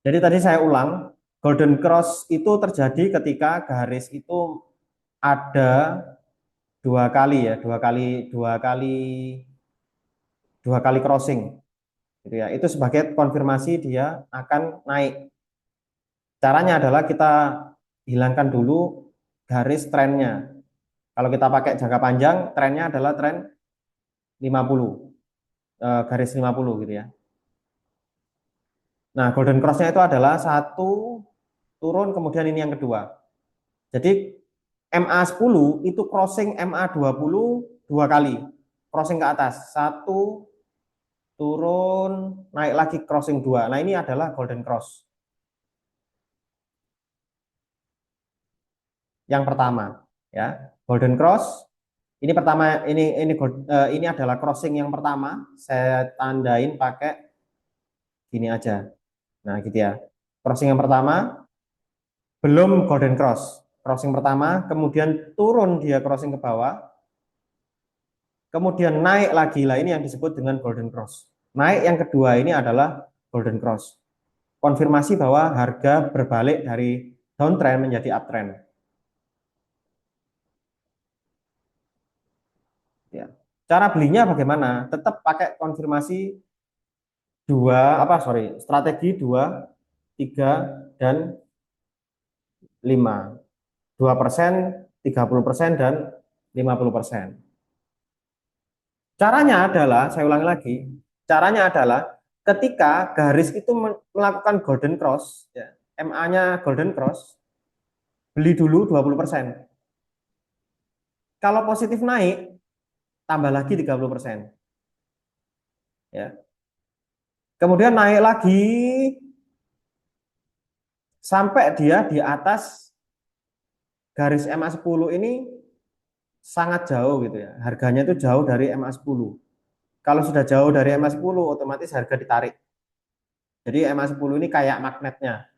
Jadi tadi saya ulang, golden cross itu terjadi ketika garis itu ada dua kali ya, dua kali crossing, gitu ya. Itu sebagai konfirmasi dia akan naik. Caranya adalah kita hilangkan dulu garis trennya. Kalau kita pakai jangka panjang, trennya adalah tren 50, garis 50 gitu ya. Nah, golden cross-nya itu adalah satu turun, kemudian ini yang kedua. Jadi MA10 itu crossing MA20 dua kali, crossing ke atas. Satu, turun, naik lagi crossing dua. Nah, ini adalah golden cross yang pertama, ya. Golden cross ini pertama, ini adalah crossing yang pertama. Saya tandain pakai gini aja. Nah, gitu ya. Crossing yang pertama belum golden cross. Crossing pertama, kemudian turun dia crossing ke bawah, kemudian naik lagi lah, ini yang disebut dengan golden cross. Naik yang kedua ini adalah golden cross. Konfirmasi bahwa harga berbalik dari downtrend menjadi uptrend. Ya. Cara belinya bagaimana? Tetap pakai konfirmasi strategi 2, 3, dan 5. 2%, 30%, dan 50%. Caranya adalah, saya ulangi lagi, caranya adalah ketika garis itu melakukan golden cross, ya, MA-nya golden cross, beli dulu 20%. Kalau positif naik, tambah lagi 30%. Ya. Kemudian naik lagi sampai dia di atas garis MA10 ini sangat jauh gitu ya. Harganya itu jauh dari MA10. Kalau sudah jauh dari MA10, otomatis harga ditarik. Jadi MA10 ini kayak magnetnya.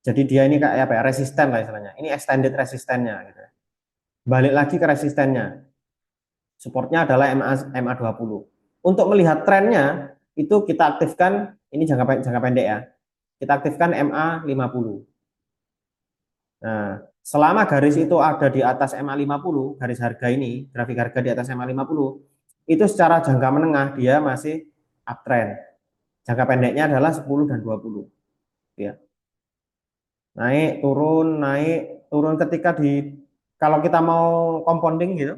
Jadi dia ini kayak apa ya, resisten lah istilahnya. Ini extended resistennya gitu. Balik lagi ke resistennya. Supportnya adalah MA20. Untuk melihat trennya itu kita aktifkan, ini jangka pendek ya. Kita aktifkan MA50. Nah, selama garis itu ada di atas MA50, garis harga ini, grafik harga di atas MA50, itu secara jangka menengah dia masih uptrend. Jangka pendeknya adalah 10 dan 20. Ya. Naik, turun ketika kalau kita mau compounding gitu,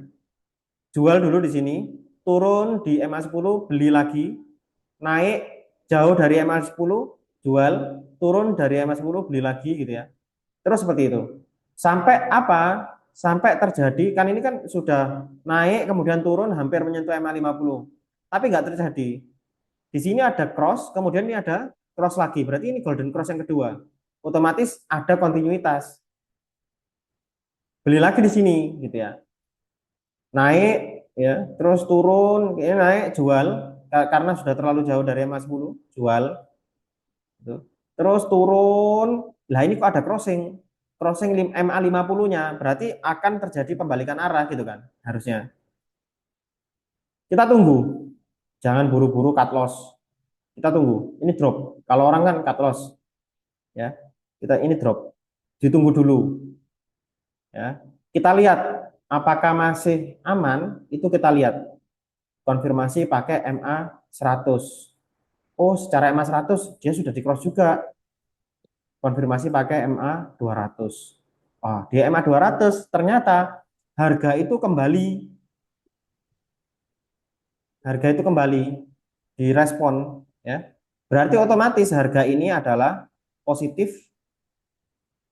jual dulu di sini, turun di MA10, beli lagi, naik jauh dari MA10, jual, turun dari MA10, beli lagi gitu ya. Terus seperti itu. Sampai apa? Sampai terjadi, kan ini kan sudah naik, kemudian turun, hampir menyentuh MA50. Tapi nggak terjadi. Di sini ada cross, kemudian ini ada cross lagi. Berarti ini golden cross yang kedua. Otomatis ada kontinuitas. Beli lagi di sini, gitu ya. Naik, ya, terus turun, ini naik, jual. Karena sudah terlalu jauh dari MA10, jual. Gitu. Terus turun, lah ini kok ada crossing. Crossing MA50-nya, berarti akan terjadi pembalikan arah gitu kan, harusnya. Kita tunggu, jangan buru-buru cut loss. Kita tunggu, ini drop. Kalau orang kan cut loss, ya. Kita ini drop, ditunggu dulu, ya. Kita lihat apakah masih aman, itu kita lihat. Konfirmasi pakai MA100. Oh, secara MA100 dia sudah di cross juga. Konfirmasi pakai MA200. Oh, di MA200 ternyata harga itu kembali, harga itu kembali direspon, ya. Berarti otomatis harga ini adalah positif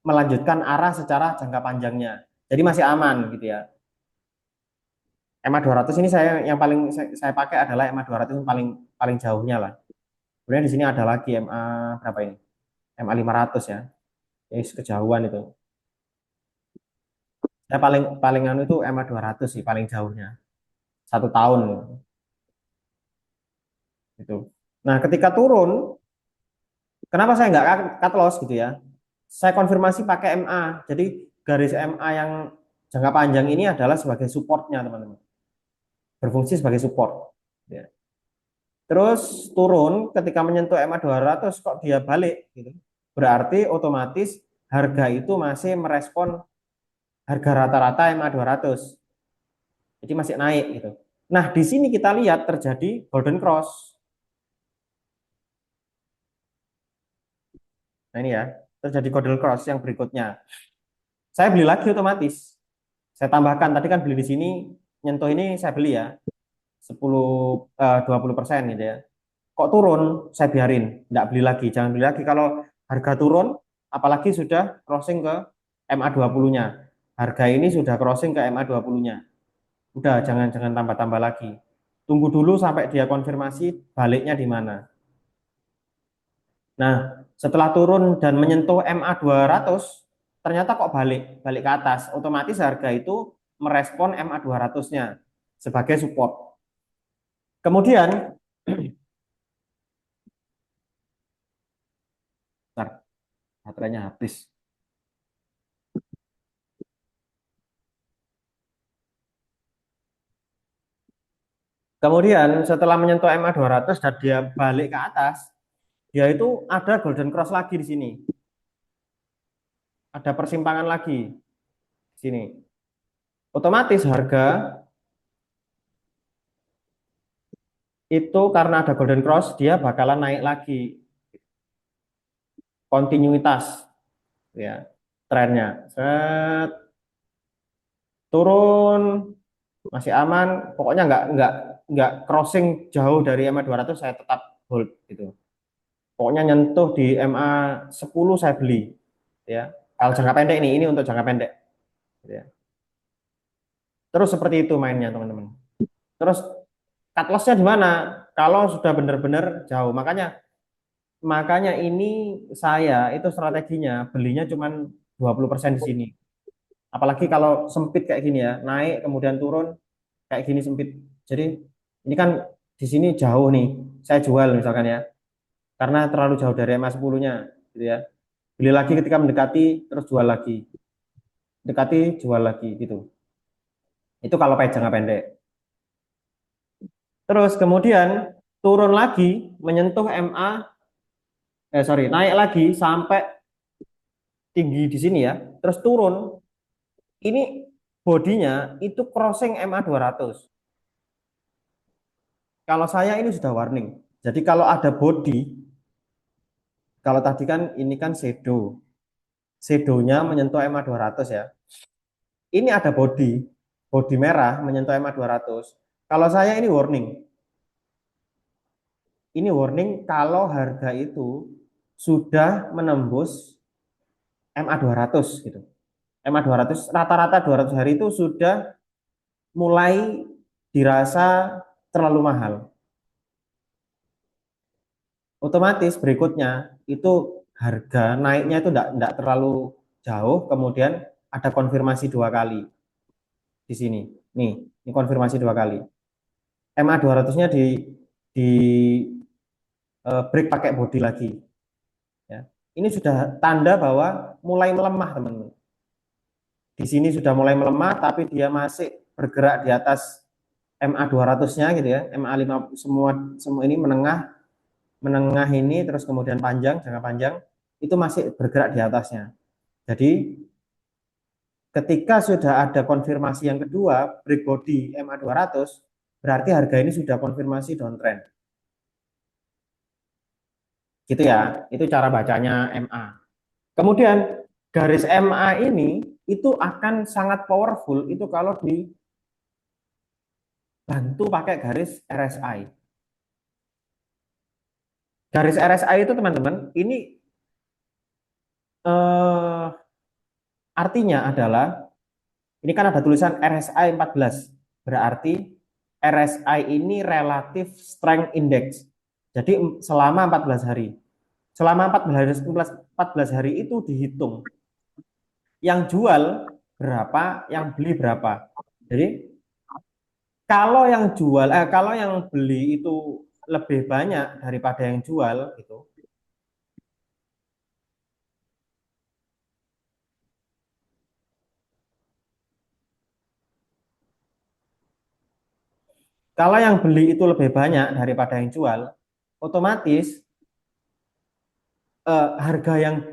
melanjutkan arah secara jangka panjangnya. Jadi masih aman gitu ya. MA200 ini saya pakai adalah MA200 yang paling paling jauhnya lah. Kemudian di sini ada lagi MA berapa ini? MA500 ya. Ini kejauhan itu. Saya paling paling anu itu MA200 sih paling jauhnya. 1 tahun gitu. Nah, ketika turun, kenapa saya nggak cut loss gitu ya? Saya konfirmasi pakai MA. Jadi garis MA yang jangka panjang ini adalah sebagai supportnya teman-teman. Berfungsi sebagai support. Ya. Terus turun ketika menyentuh MA 200 kok dia balik gitu. Berarti otomatis harga itu masih merespon harga rata-rata MA 200. Jadi masih naik gitu. Nah, di sini kita lihat terjadi golden cross. Nah, ini ya, terjadi golden cross yang berikutnya. Saya beli lagi otomatis. Saya tambahkan tadi kan beli di sini, nyentuh ini saya beli ya 20% gitu ya. Kok turun, saya biarin, nggak beli lagi, jangan beli lagi kalau harga turun, apalagi sudah crossing ke MA20-nya. Harga ini sudah crossing ke MA20-nya. Udah jangan jangan tambah-tambah lagi. Tunggu dulu sampai dia konfirmasi baliknya di mana. Nah, setelah turun dan menyentuh MA 200, ternyata kok balik, balik ke atas. Otomatis harga itu merespon MA 200-nya sebagai support. Kemudian, bentar, baterainya habis. Kemudian setelah menyentuh MA 200 dan dia balik ke atas, dia itu ada golden cross lagi di sini. Ada persimpangan lagi di sini. Otomatis harga itu karena ada golden cross, dia bakalan naik lagi kontinuitas ya trennya. Set, turun masih aman, pokoknya nggak crossing jauh dari MA 200 saya tetap hold gitu. Pokoknya nyentuh di MA 10 saya beli ya. Kalau jangka pendek ini untuk jangka pendek gitu ya. Terus seperti itu mainnya teman-teman. Terus cut loss-nya di mana? Kalau sudah benar-benar jauh. Makanya makanya ini saya itu strateginya belinya cuma 20% di sini. Apalagi kalau sempit kayak gini ya, naik kemudian turun kayak gini sempit. Jadi ini kan di sini jauh nih. Saya jual misalkan ya. Karena terlalu jauh dari MA 10-nya gitu ya. Beli lagi ketika mendekati terus jual lagi. Dekati jual lagi gitu. Itu kalau jangka pendek. Terus kemudian turun lagi menyentuh MA sorry naik lagi sampai tinggi di sini ya. Terus turun. Ini bodinya itu crossing MA 200. Kalau saya ini sudah warning. Jadi kalau ada body, kalau tadi kan ini kan shadow. Shadownya menyentuh MA 200 ya. Ini ada body merah menyentuh MA 200. Kalau saya ini warning. Ini warning kalau harga itu sudah menembus MA 200 gitu. MA 200 rata-rata 200 hari itu sudah mulai dirasa terlalu mahal. Otomatis berikutnya itu harga naiknya itu enggak terlalu jauh, kemudian ada konfirmasi dua kali di sini. Ini konfirmasi dua kali. MA 200-nya di break pakai body lagi ya. Ini sudah tanda bahwa mulai melemah, teman-teman. Di sini sudah mulai melemah tapi dia masih bergerak di atas MA 200-nya gitu ya. MA 5 semua semua ini menengah menengah ini terus kemudian panjang, jangka panjang itu masih bergerak di atasnya. Jadi ketika sudah ada konfirmasi yang kedua, break body MA 200, berarti harga ini sudah konfirmasi downtrend. Gitu ya, itu cara bacanya MA. Kemudian garis MA ini itu akan sangat powerful itu kalau dibantu pakai garis RSI. Garis RSI itu teman-teman, ini eh, artinya adalah ini kan ada tulisan RSI 14. Berarti RSI ini relatif strength index. Jadi selama 14 hari. Selama 14 hari itu dihitung. Yang jual berapa, yang beli berapa. Jadi kalau yang beli itu lebih banyak daripada yang jual gitu. Kalau yang beli itu lebih banyak daripada yang jual, otomatis harga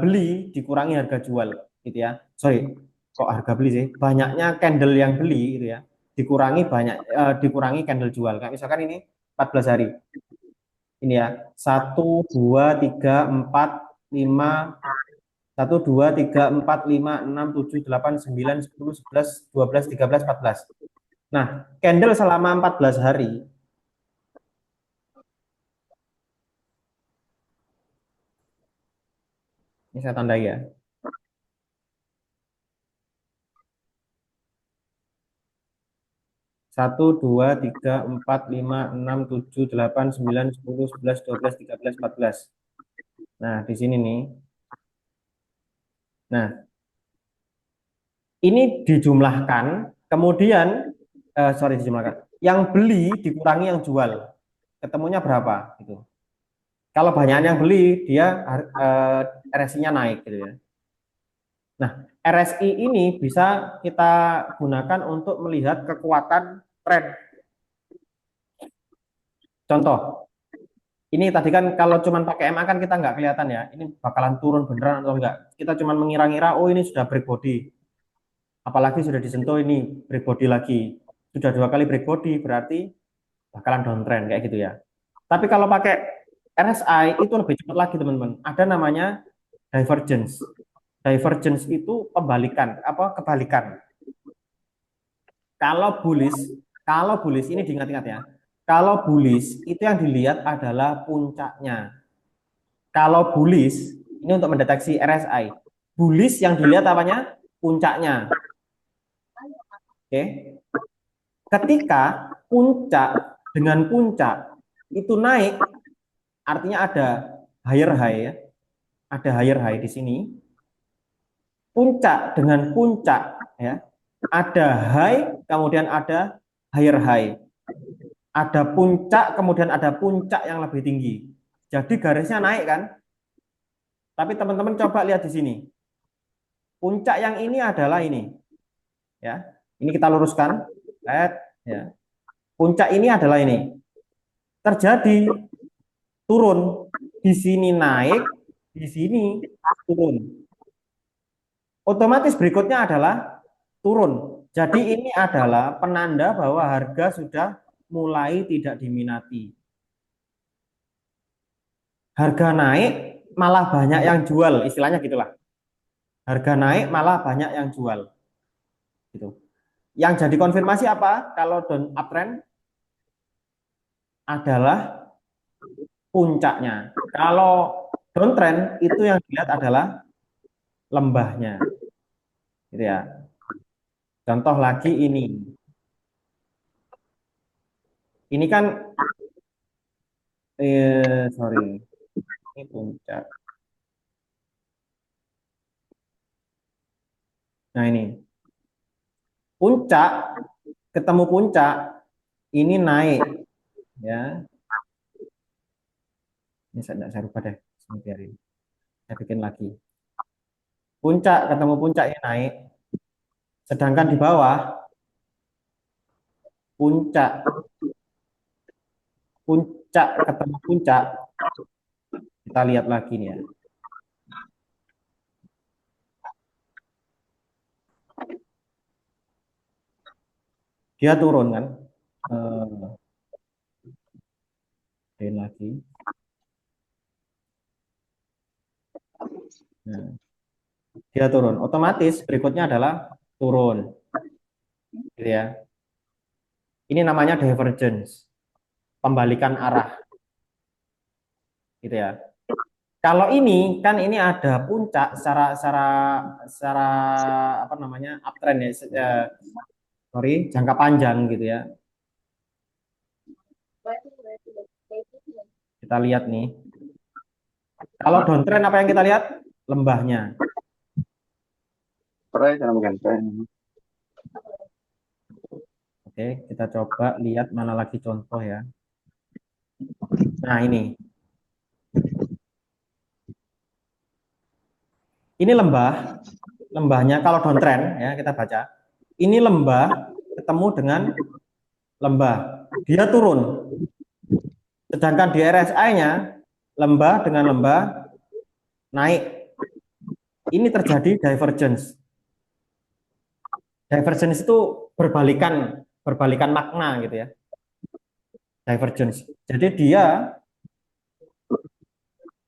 beli dikurangi harga jual gitu ya. Sorry, kok harga beli sih? Banyaknya candle yang beli gitu ya. Dikurangi candle jual. Kayak misalkan ini 14 hari. Ini ya. 1, 2, 3, 4, 5, 6, 7, 8, 9, 10, 11, 12, 13, 14. Nah, candle selama 14 hari, ini saya tandai ya. 1, 2, 3, 4, 5, 6, 7, 8, 9, 10, 11, 12, 13, 14. Nah, di sini nih. Nah, ini dijumlahkan, kemudian sorry dijumlahkan. Yang beli dikurangi yang jual. Ketemunya berapa gitu. Kalau banyak yang beli, dia RSI-nya naik gitu ya. Nah, RSI ini bisa kita gunakan untuk melihat kekuatan tren. Contoh, ini tadi kan kalau cuman pakai MA kan kita nggak kelihatan ya, ini bakalan turun beneran atau enggak. Kita cuman mengira-ngira, oh ini sudah break body. Apalagi sudah disentuh ini break body lagi. Sudah 2 kali break body, berarti bakalan downtrend kayak gitu ya. Tapi kalau pakai RSI itu lebih cepat lagi teman-teman. Ada namanya divergence. Divergence itu kebalikan. Kalau bullish, kalau bullish ini diingat-ingat ya. Kalau bullish itu yang dilihat adalah puncaknya. Kalau bullish ini untuk mendeteksi RSI. Bullish yang dilihat apanya? Puncaknya. Oke. Ketika puncak dengan puncak itu naik, artinya ada higher high ya. Ada higher high di sini. Puncak dengan puncak ya. Ada high, kemudian ada higher high. Ada puncak, kemudian ada puncak yang lebih tinggi. Jadi garisnya naik kan? Tapi teman-teman coba lihat di sini. Puncak yang ini adalah ini, ya. Ini kita luruskan. Lihat, ya. Puncak ini adalah ini. Terjadi turun. Di sini naik, di sini turun. Otomatis berikutnya adalah turun. Jadi ini adalah penanda bahwa harga sudah mulai tidak diminati. Harga naik malah banyak yang jual, istilahnya gitulah. Harga naik malah banyak yang jual. Gitu. Yang jadi konfirmasi apa? Kalau down uptrend adalah puncaknya. Kalau downtrend itu yang dilihat adalah lembahnya. Gitu ya. Contoh lagi ini. Ini kan sorry. Ini puncak. Nah, ini. Puncak ketemu puncak ini naik ya. Ini saya rubah deh. Biarin. Saya bikin lagi. Puncak ketemu puncak ini naik. Sedangkan di bawah puncak puncak ketemu puncak, kita lihat lagi nih ya. Dia turun kan. Lagi. Nah, dia turun. Otomatis berikutnya adalah turun. Gitu ya. Ini namanya divergence. Pembalikan arah. Gitu ya. Kalau ini kan ini ada puncak secara apa namanya uptrend ya, sorry jangka panjang gitu ya. Kita lihat nih. Kalau downtrend apa yang kita lihat? Lembahnya. Oke, kita coba lihat mana lagi contoh ya. Nah ini. Ini lembahnya kalau downtrend ya kita baca. Ini lembah ketemu dengan lembah, dia turun. Sedangkan di RSI-nya lembah dengan lembah naik. Ini terjadi divergence. Divergence itu berbalikan, berbalikan makna gitu ya. Divergence. Jadi dia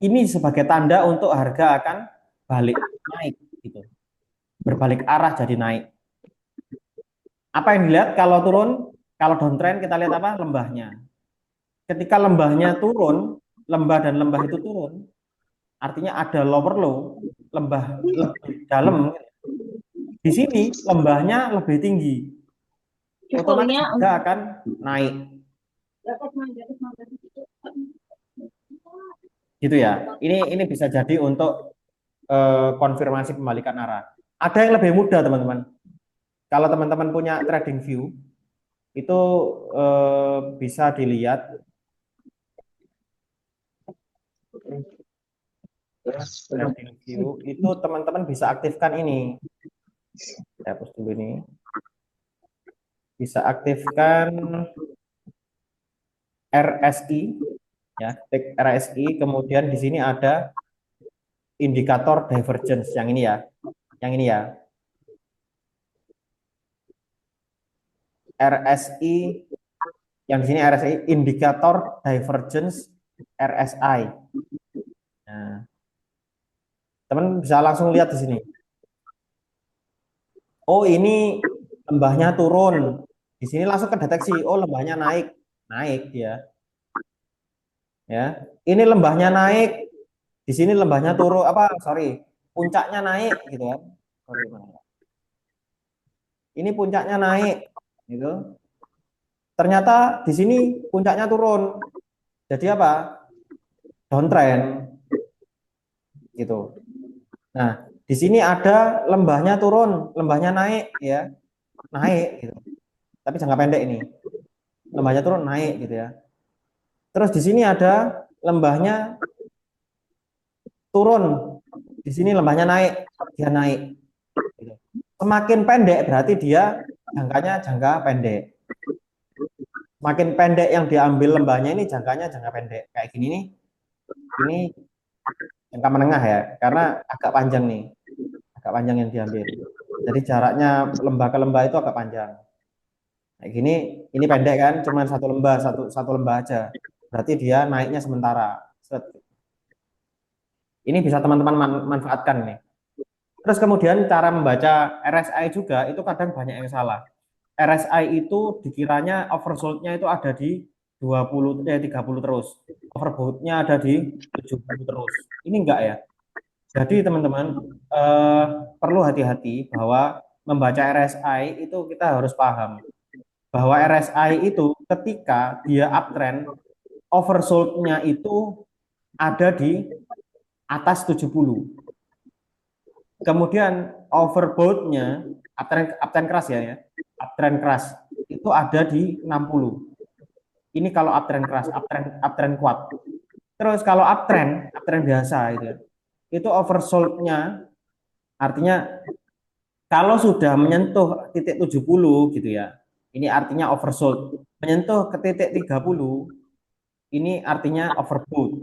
ini sebagai tanda untuk harga akan balik naik gitu. Berbalik arah jadi naik. Apa yang dilihat kalau turun, kalau downtrend kita lihat apa? Lembahnya. Ketika lembahnya turun, lembah dan lembah itu turun, artinya ada lower low, lembah lebih dalam. Di sini lembahnya lebih tinggi, otomatis Judulnya harga akan naik, gitu ya. Ini bisa jadi untuk konfirmasi pembalikan arah. Ada yang lebih mudah teman-teman. Kalau teman-teman punya trading view, itu bisa dilihat trading view itu teman-teman bisa aktifkan ini. Saya hapus dulu ini. Bisa aktifkan RSI ya, klik RSI, kemudian di sini ada indikator divergence yang ini ya. Yang ini ya. RSI yang di sini RSI indikator divergence RSI. Nah, teman bisa langsung lihat di sini. Oh, ini lembahnya turun. Di sini langsung kedeteksi, oh lembahnya naik. Naik ya. Ya. Ini lembahnya naik. Di sini lembahnya turun apa? Sorry, puncaknya naik gitu kan. Sorry, ini puncaknya naik gitu. Ternyata di sini puncaknya turun. Jadi apa? Downtrend gitu. Nah, di sini ada lembahnya turun, lembahnya naik ya. Naik gitu. Tapi jangka pendek ini. Lembahnya turun naik gitu ya. Terus di sini ada lembahnya turun. Di sini lembahnya naik, dia naik gitu. Semakin pendek berarti dia jangkanya jangka pendek. Makin pendek yang diambil lembahnya ini jangkanya jangka pendek. Kayak gini nih. Ini jangka menengah ya, karena agak panjang nih. Agak panjang yang diambil. Jadi jaraknya lembah ke lembah itu agak panjang. Kayak gini, ini pendek kan, cuma satu lembah, satu lembah aja. Berarti dia naiknya sementara. Set. Ini bisa teman-teman manfaatkan nih. Terus kemudian cara membaca RSI juga itu kadang banyak yang salah. RSI itu dikiranya oversold-nya itu ada di 30 terus. Overbought-nya ada di 70 terus. Ini enggak ya. Jadi teman-teman eh, perlu hati-hati bahwa membaca RSI itu kita harus paham bahwa RSI itu ketika dia uptrend, oversold-nya itu ada di atas 70. Kemudian overbought-nya uptrend keras ya, uptrend keras itu ada di 60. Ini kalau uptrend keras, uptrend kuat. Terus kalau uptrend biasa itu ya, itu oversold-nya artinya kalau sudah menyentuh titik 70 gitu ya, ini artinya oversold. Menyentuh ke titik 30, ini artinya overbought.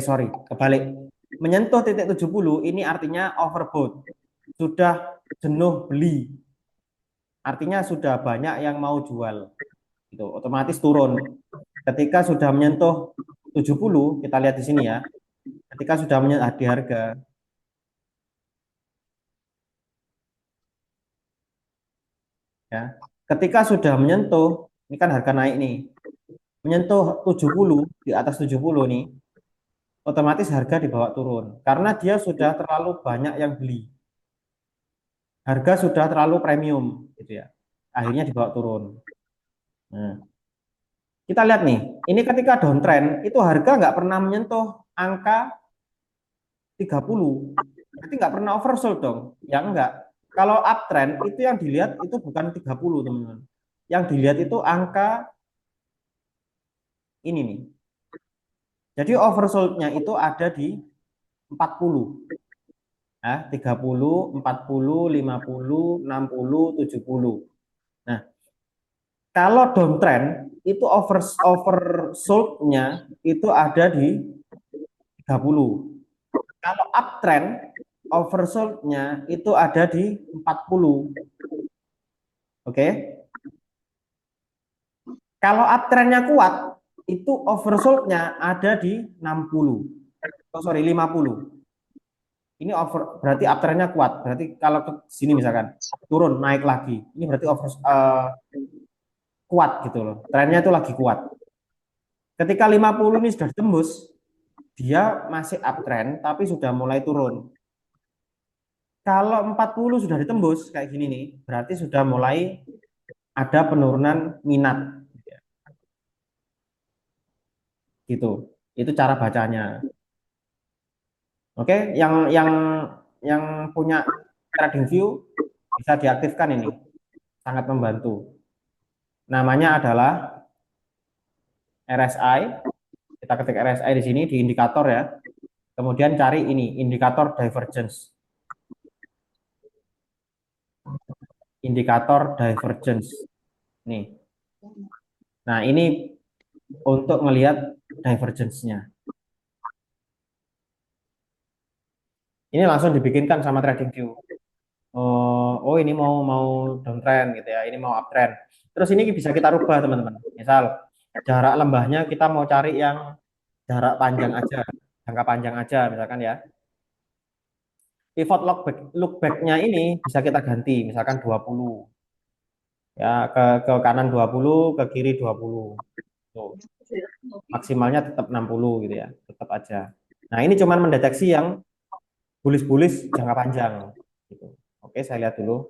Sorry, kebalik. Menyentuh titik 70, ini artinya overbought. Sudah jenuh beli. Artinya sudah banyak yang mau jual. Gitu, otomatis turun. Ketika sudah menyentuh 70, kita lihat di sini ya. Ketika sudah menyentuh di harga, ya. Ketika sudah menyentuh, ini kan harga naik nih. Menyentuh 70, di atas 70 nih, otomatis harga dibawa turun karena dia sudah terlalu banyak yang beli. Harga sudah terlalu premium gitu ya. Akhirnya dibawa turun. Nah, kita lihat nih, ini ketika downtrend itu harga nggak pernah menyentuh angka 30. Berarti nggak pernah oversold dong. Ya enggak. Kalau uptrend itu yang dilihat itu bukan 30, teman-teman. Yang dilihat itu angka ini nih. Jadi oversold-nya itu ada di 40. Nah, 30, 40, 50, 60, 70. Nah, Kalau downtrend itu oversold-nya itu ada di 30. Kalau uptrend oversold-nya itu ada di 40. Oke. Kalau uptrend-nya kuat itu oversold-nya ada di 60. Oh sorry 50. Ini over berarti uptrend-nya kuat. Berarti kalau ke sini misalkan turun naik lagi, ini berarti kuat gitu loh. Trennya itu lagi kuat. Ketika 50 ini sudah tembus, dia masih uptrend tapi sudah mulai turun. Kalau 40 sudah ditembus kayak gini nih, berarti sudah mulai ada penurunan minat gitu. Itu cara bacanya. Oke, yang punya trading view bisa diaktifkan ini. Sangat membantu. Namanya adalah RSI. Kita ketik RSI di sini di indikator ya. Kemudian cari ini indikator divergence. Indikator divergence. Nih. Nah, ini untuk melihat divergence-nya. Ini langsung dibikinkan sama TradingView. Oh, ini mau downtrend gitu ya. Ini mau uptrend. Terus ini bisa kita rubah teman-teman. Misal jarak lembahnya kita mau cari yang jarak panjang aja, jangka panjang aja misalkan ya. Pivot look back-nya ini bisa kita ganti misalkan 20. Ya, ke kanan 20, ke kiri 20. Tuh, maksimalnya tetap 60 gitu ya. Tetap aja. Nah, ini cuman mendeteksi yang bullish-bullish jangka panjang gitu. Oke, saya lihat dulu.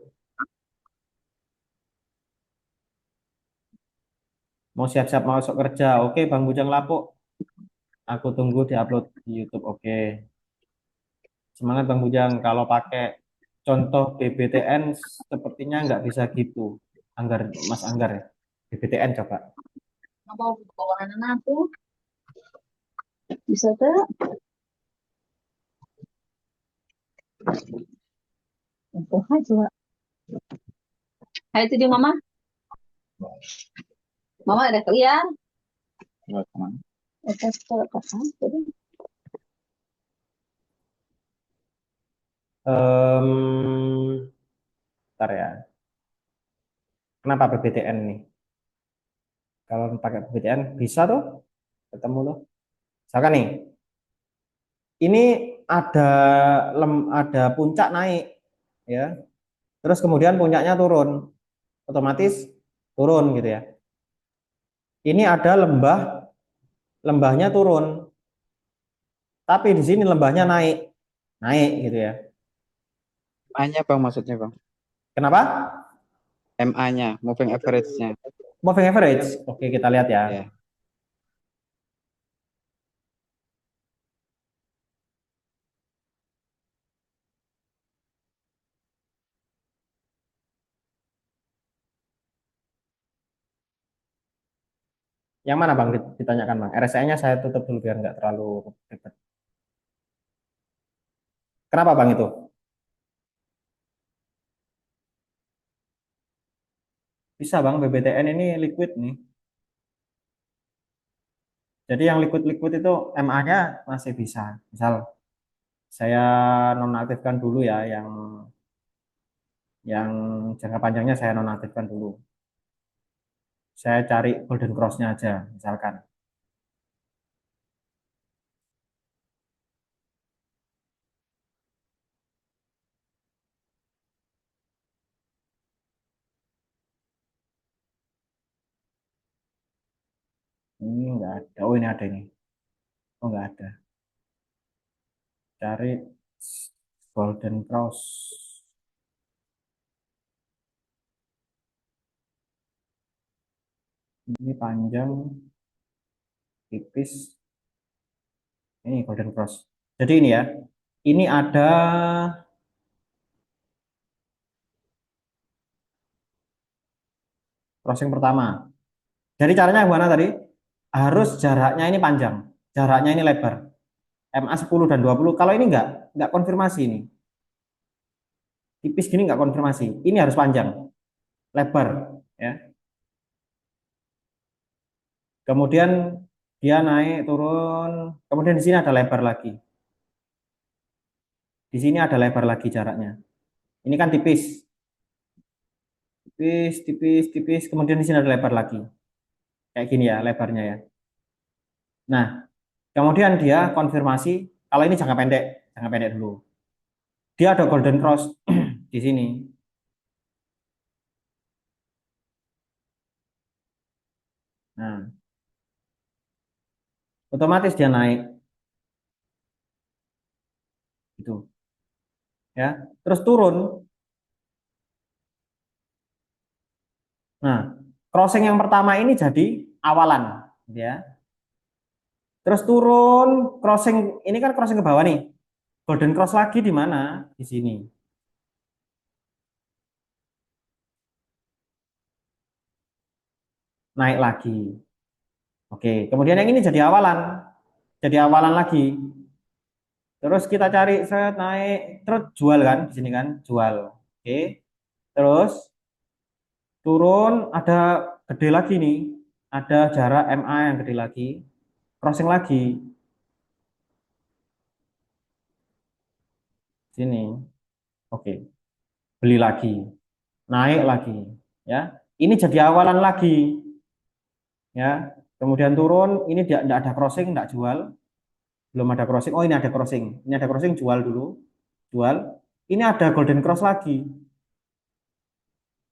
Mau siap-siap masuk kerja. Oke, Bang Bujang Lapuk. Aku tunggu diupload di YouTube. Oke. Semangat Bang Bujang. Kalau pakai contoh BBTN sepertinya nggak bisa gitu. Anggar, Mas Anggar ya. BBTN coba. Mau bawa anak aku bisa tuh. Untuk aja. Hai itu dia mama. Mama ada keluar. Nggak kemana? Ke kantor. Bentar ya. Kenapa BBTN nih? Kalau pakai BBTN bisa tuh ketemu tuh. Misalkan nih, ini ada ada puncak naik ya. Terus kemudian puncaknya turun. Otomatis turun gitu ya. Ini ada lembahnya turun. Tapi di sini lembahnya naik. Naik gitu ya. MA-nya Bang maksudnya Bang. Kenapa? MA-nya, moving average-nya. Moving average. Oke, kita lihat ya. Ya. Yang mana Bang ditanyakan Bang? RSI-nya saya tutup dulu biar nggak terlalu ribet. Kenapa Bang itu? Bisa Bang, BBTN ini liquid nih. Jadi yang liquid-liquid itu MA-nya masih bisa. Misal saya nonaktifkan dulu ya yang jangka panjangnya saya nonaktifkan dulu. Saya cari golden cross-nya aja misalkan. Ini enggak ada. Oh, ini ada ini. Oh, enggak ada. Cari golden cross. Ini panjang, tipis. Ini golden cross. Jadi ini ya. Ini ada crossing pertama. Jadi caranya gimana tadi? Harus jaraknya ini panjang. Jaraknya ini lebar. MA 10 dan 20. Kalau ini enggak konfirmasi ini. Tipis gini enggak konfirmasi. Ini harus panjang, lebar ya. Kemudian dia naik turun, kemudian di sini ada lebar lagi. Di sini ada lebar lagi jaraknya. Ini kan tipis, tipis, tipis, tipis. Kemudian di sini ada lebar lagi. Kayak gini ya lebarnya ya. Nah, kemudian dia konfirmasi kalau ini jangka pendek dulu. Dia ada golden cross di sini. Nah, otomatis dia naik gitu ya. Terus turun. Nah, crossing yang pertama ini jadi awalan gitu ya. Terus turun, crossing ini kan crossing ke bawah nih. Golden cross lagi di mana? Di sini. Naik lagi. Oke, kemudian yang ini jadi awalan. Jadi awalan lagi. Terus kita cari set naik, terus jual kan di sini kan, jual. Oke. Terus turun ada gede lagi nih. Ada jarak MA yang gede lagi. Crossing lagi sini. Oke, beli lagi. Naik lagi ya. Ini jadi awalan lagi ya. Kemudian turun, ini tidak ada crossing, tidak jual. Belum ada crossing. Oh, ini ada crossing. Ini ada crossing, jual dulu. Jual. Ini ada golden cross lagi.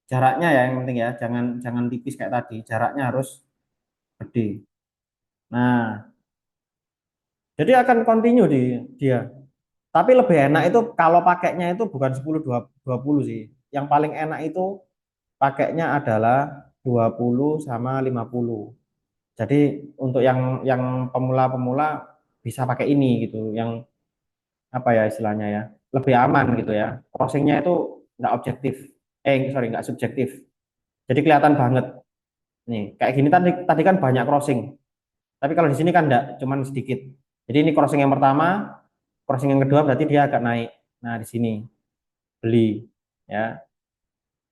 Jaraknya ya yang penting ya, jangan jangan tipis kayak tadi. Jaraknya harus gede. Nah, jadi akan continue di dia. Tapi lebih enak itu kalau pakainya itu bukan 10 20 sih. Yang paling enak itu pakainya adalah 20 sama 50. Jadi untuk yang pemula-pemula bisa pakai ini gitu. Yang apa ya istilahnya ya, lebih aman gitu ya. Crossingnya itu nggak objektif. Sorry, nggak subjektif. Jadi kelihatan banget. Nih, kayak gini tadi tadi kan banyak crossing. Tapi kalau di sini kan enggak, cuman sedikit. Jadi ini crossing yang pertama, crossing yang kedua berarti dia agak naik. Nah, di sini beli ya,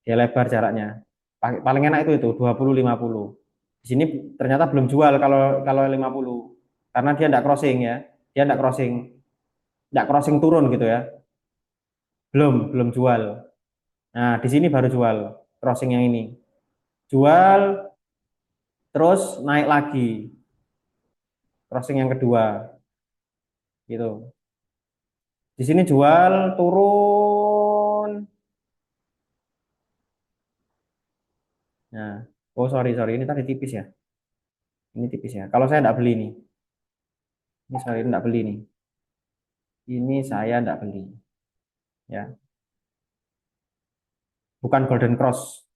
dia lebar jaraknya. Paling enak itu 20 50. Di sini ternyata belum jual kalau kalau 50. Karena dia enggak crossing ya. Dia enggak crossing turun gitu ya. Belum jual. Nah, di sini baru jual crossing yang ini. Jual terus naik lagi crossing yang kedua gitu. Di sini jual turun. Nah, oh sorry ini tadi tipis ya. Ini tipis ya. Kalau saya enggak beli nih. Ini sorry enggak beli nih. Ini saya enggak beli ya. Bukan golden cross.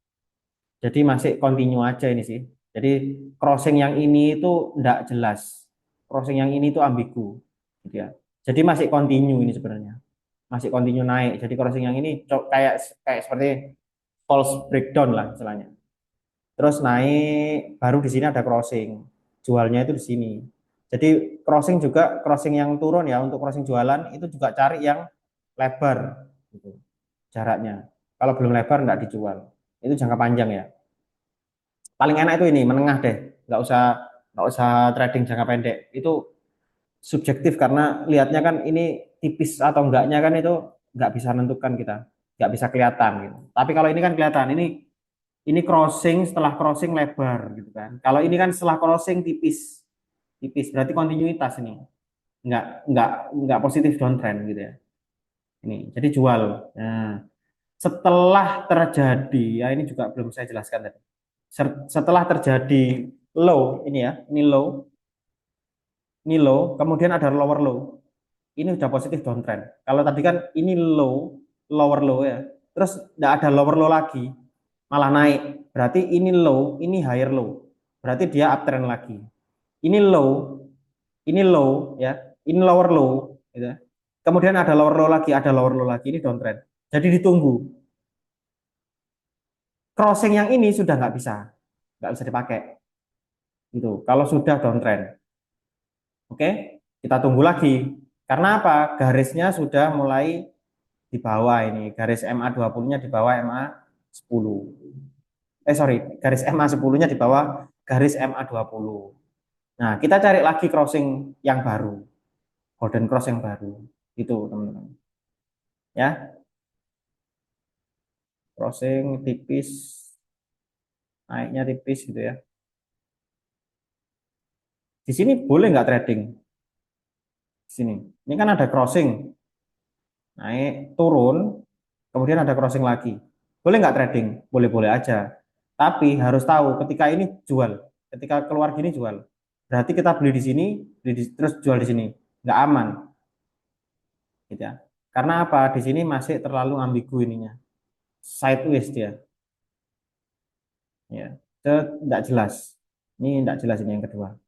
Jadi masih continue aja ini sih. Jadi crossing yang ini itu enggak jelas. Crossing yang ini itu ambigu gitu ya. Jadi masih continue ini sebenarnya. Masih continue naik. Jadi crossing yang ini kayak kayak seperti false breakdown lah istilahnya. Terus naik, baru di sini ada crossing. Jualnya itu di sini. Jadi crossing juga, crossing yang turun ya, untuk crossing jualan itu juga cari yang lebar gitu, jaraknya. Kalau belum lebar nggak dijual. Itu jangka panjang ya. Paling enak itu ini, menengah deh. Nggak usah trading jangka pendek. Itu subjektif karena lihatnya kan ini tipis atau enggaknya kan itu nggak bisa menentukan kita. Nggak bisa kelihatan gitu. Tapi kalau ini kan kelihatan, ini crossing setelah crossing lebar gitu kan. Kalau ini kan setelah crossing tipis, tipis berarti kontinuitas ini, nggak positif downtrend gitu ya. Ini jadi jual. Nah, setelah terjadi ya ini juga belum saya jelaskan tadi. Setelah terjadi low ini ya, ini low, kemudian ada lower low. Ini udah positif downtrend. Kalau tadi kan ini low, lower low ya, terus nggak ada lower low lagi, malah naik. Berarti ini low, ini higher low. Berarti dia uptrend lagi. Ini low ya, ini lower low gitu. Kemudian ada lower low lagi, ada lower low lagi, ini downtrend. Jadi ditunggu. Crossing yang ini sudah nggak bisa dipakai gitu. Kalau sudah downtrend. Oke, kita tunggu lagi. Karena apa? Garisnya sudah mulai di bawah ini. Garis MA20-nya di bawah MA10. Sorry, garis MA10-nya di bawah garis MA20. Nah, kita cari lagi crossing yang baru, golden cross yang baru. Itu, teman-teman. Ya, crossing tipis, naiknya tipis gitu ya. Di sini boleh nggak trading? Di sini. Ini kan ada crossing, naik, turun, kemudian ada crossing lagi. Boleh nggak trading? Boleh-boleh aja. Tapi harus tahu ketika ini jual, ketika keluar gini jual. Berarti kita beli di sini, terus jual di sini. Nggak aman, gitu ya. Karena apa? Di sini masih terlalu ambigu ininya. Sideways dia, ya. Tidak jelas. Ini tidak jelas ini yang kedua,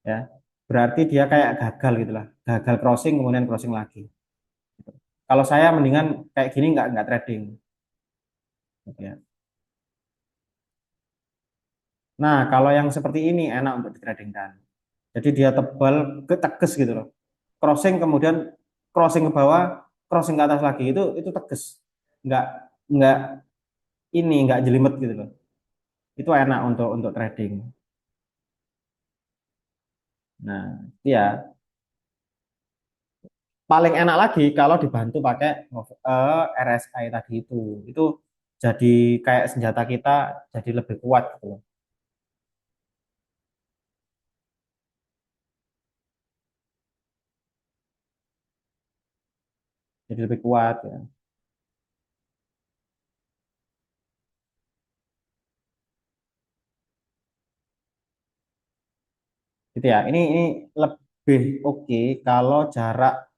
ya. Berarti dia kayak gagal gitulah, gagal crossing kemudian crossing lagi. Kalau saya mendingan kayak gini nggak trading, gitu ya. Nah, kalau yang seperti ini enak untuk ditradingkan. Jadi dia tebal, teges gitu loh. Crossing kemudian crossing ke bawah, crossing ke atas lagi itu teges. Nggak nggak nggak jelimet gitu loh. Itu enak untuk trading. Nah, ya paling enak lagi kalau dibantu pakai RSI tadi itu. Itu jadi kayak senjata kita jadi lebih kuat gitu loh. Jadi lebih kuat ya. Gitu ya. Ini lebih oke kalau jarak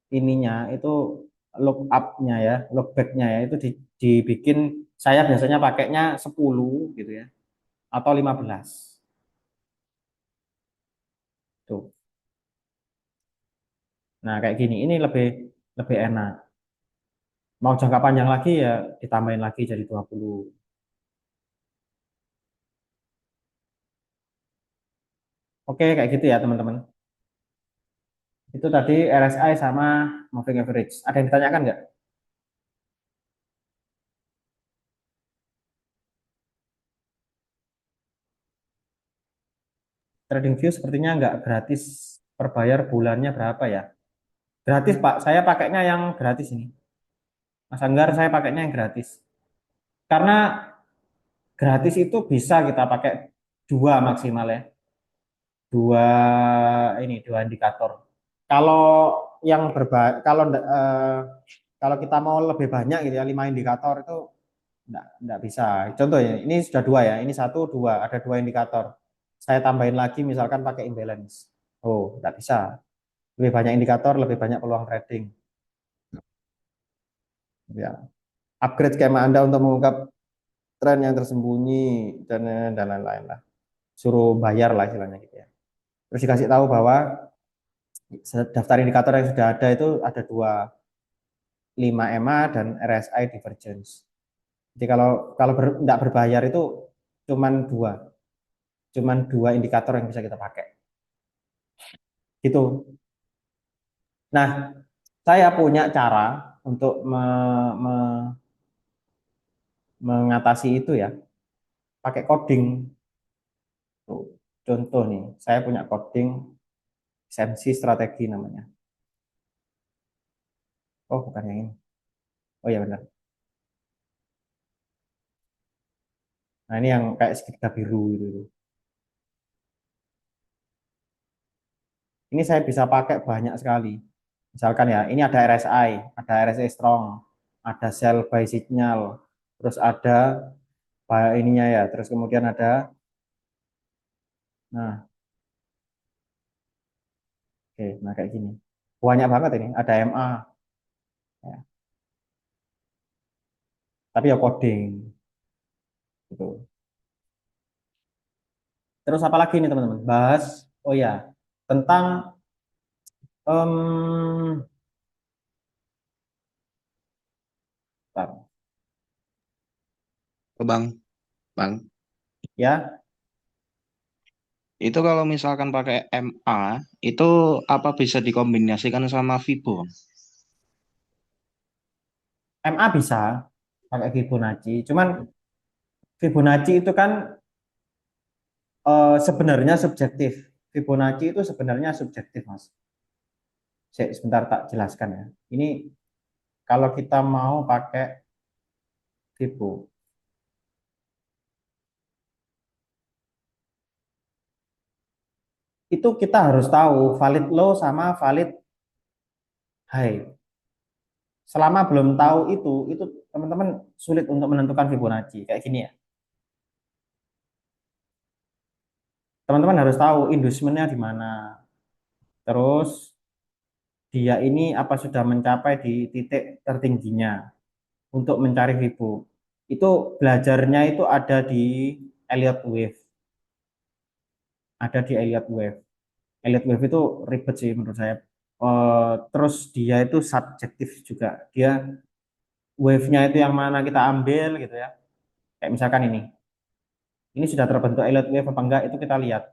ininya itu look up-nya ya, look back-nya ya itu dibikin saya biasanya pakainya 10 gitu ya atau 15. Tuh. Nah, kayak gini ini lebih lebih enak. Mau jangka panjang lagi ya ditambahin lagi jadi 20. Oke, kayak gitu ya, teman-teman. Itu tadi RSI sama moving average. Ada yang ditanyakan nggak? TradingView sepertinya nggak gratis, per bayar bulannya berapa ya? Gratis, Pak. Saya pakainya yang gratis ini. Mas Anggar, saya pakainya yang gratis. Karena gratis itu bisa kita pakai dua maksimal ya. Dua dua indikator. Kalau kalau kita mau lebih banyak gitu ya, 5 indikator itu enggak bisa. Contoh ya, ini sudah dua ya, ini satu, dua, ada dua indikator. Saya tambahin lagi misalkan pakai imbalance. Oh, enggak bisa. Lebih banyak indikator, lebih banyak peluang trading. Ya. Upgrade skema Anda untuk mengungkap tren yang tersembunyi dan lain-lain lah. Suruh bayar lah istilahnya gitu ya. Terus dikasih tahu bahwa daftar indikator yang sudah ada itu ada dua, 5 EMA dan RSI divergence. Jadi kalau kalau tidak berbayar itu cuman dua, indikator yang bisa kita pakai. Gitu. Nah, saya punya cara untuk me, mengatasi itu ya, pakai coding. Tuh, contoh nih, saya punya coding SMC strategi namanya. Oh, bukan yang ini. Oh ya benar. Nah, ini yang kayak segitiga biru gitu. Ini saya bisa pakai banyak sekali. Misalkan ya, ini ada RSI, ada RSI strong, ada sell buy signal, terus ada ininya ya, terus kemudian ada, nah, oke, nah kayak gini. Banyak banget ini, ada MA, ya. Tapi ya coding, gitu. Terus apa lagi nih teman-teman? Bahas, oh ya, tentang em, bentar, Oh, Bang, Bang, ya, itu kalau misalkan pakai MA, itu apa bisa dikombinasikan sama Vibo? MA bisa pakai Fibonacci, cuman Fibonacci itu kan sebenarnya subjektif. Fibonacci itu sebenarnya subjektif, Mas. Sebentar tak jelaskan ya. Ini kalau kita mau pakai Fibo, itu kita harus tahu valid low sama valid high. Selama belum tahu itu teman-teman sulit untuk menentukan Fibonacci. Kayak gini ya. Teman-teman harus tahu inducementnya di mana. Terus dia ini apa sudah mencapai di titik tertingginya untuk mencari Fibo. Itu belajarnya itu ada di Elliott Wave. Ada di Elliott Wave. Elliott Wave itu ribet sih menurut saya. Terus dia itu subjektif juga. Dia wave-nya itu yang mana kita ambil gitu ya. Kayak misalkan ini. Ini sudah terbentuk Elliott Wave apa enggak itu kita lihat.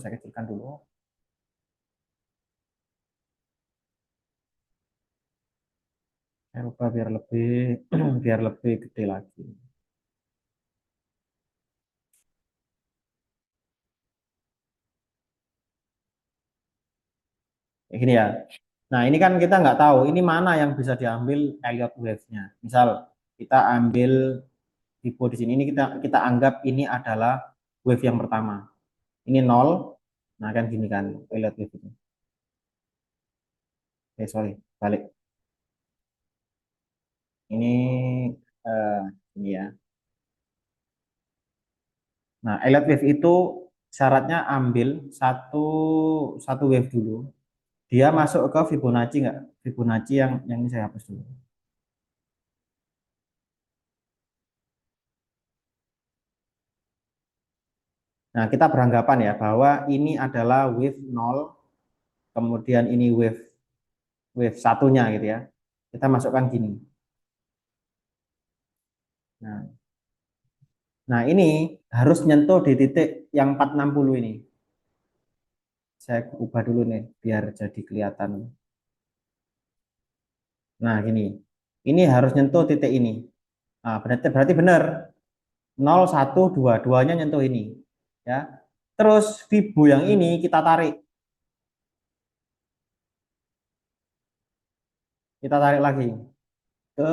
Saya kecilkan dulu. Saya ubah biar lebih biar lebih gede lagi. Kayak gini ya. Nah ini kan kita nggak tahu ini mana yang bisa diambil Elliott Wave-nya. Misal kita ambil tipe di sini ini kita anggap ini adalah wave yang pertama. Ini nol. Nah kan gini kan Elliott Wave itu. Sorry balik. Ini eh, ini ya. Nah Elliott Wave itu syaratnya ambil satu satu wave dulu. Dia masuk ke Fibonacci nggak? Fibonacci yang ini saya hapus dulu. Nah, kita beranggapan ya bahwa ini adalah wave nol, kemudian ini wave wave satunya gitu ya. Kita masukkan gini. Nah, nah ini harus nyentuh di titik yang 460 ini. Saya ubah dulu nih biar jadi kelihatan. Nah, gini. Ini harus nyentuh titik ini. Nah, berarti benar. 0, 1, 2. Duanya nyentuh ini. Ya. Terus Fibo yang ini kita tarik. Kita tarik lagi ke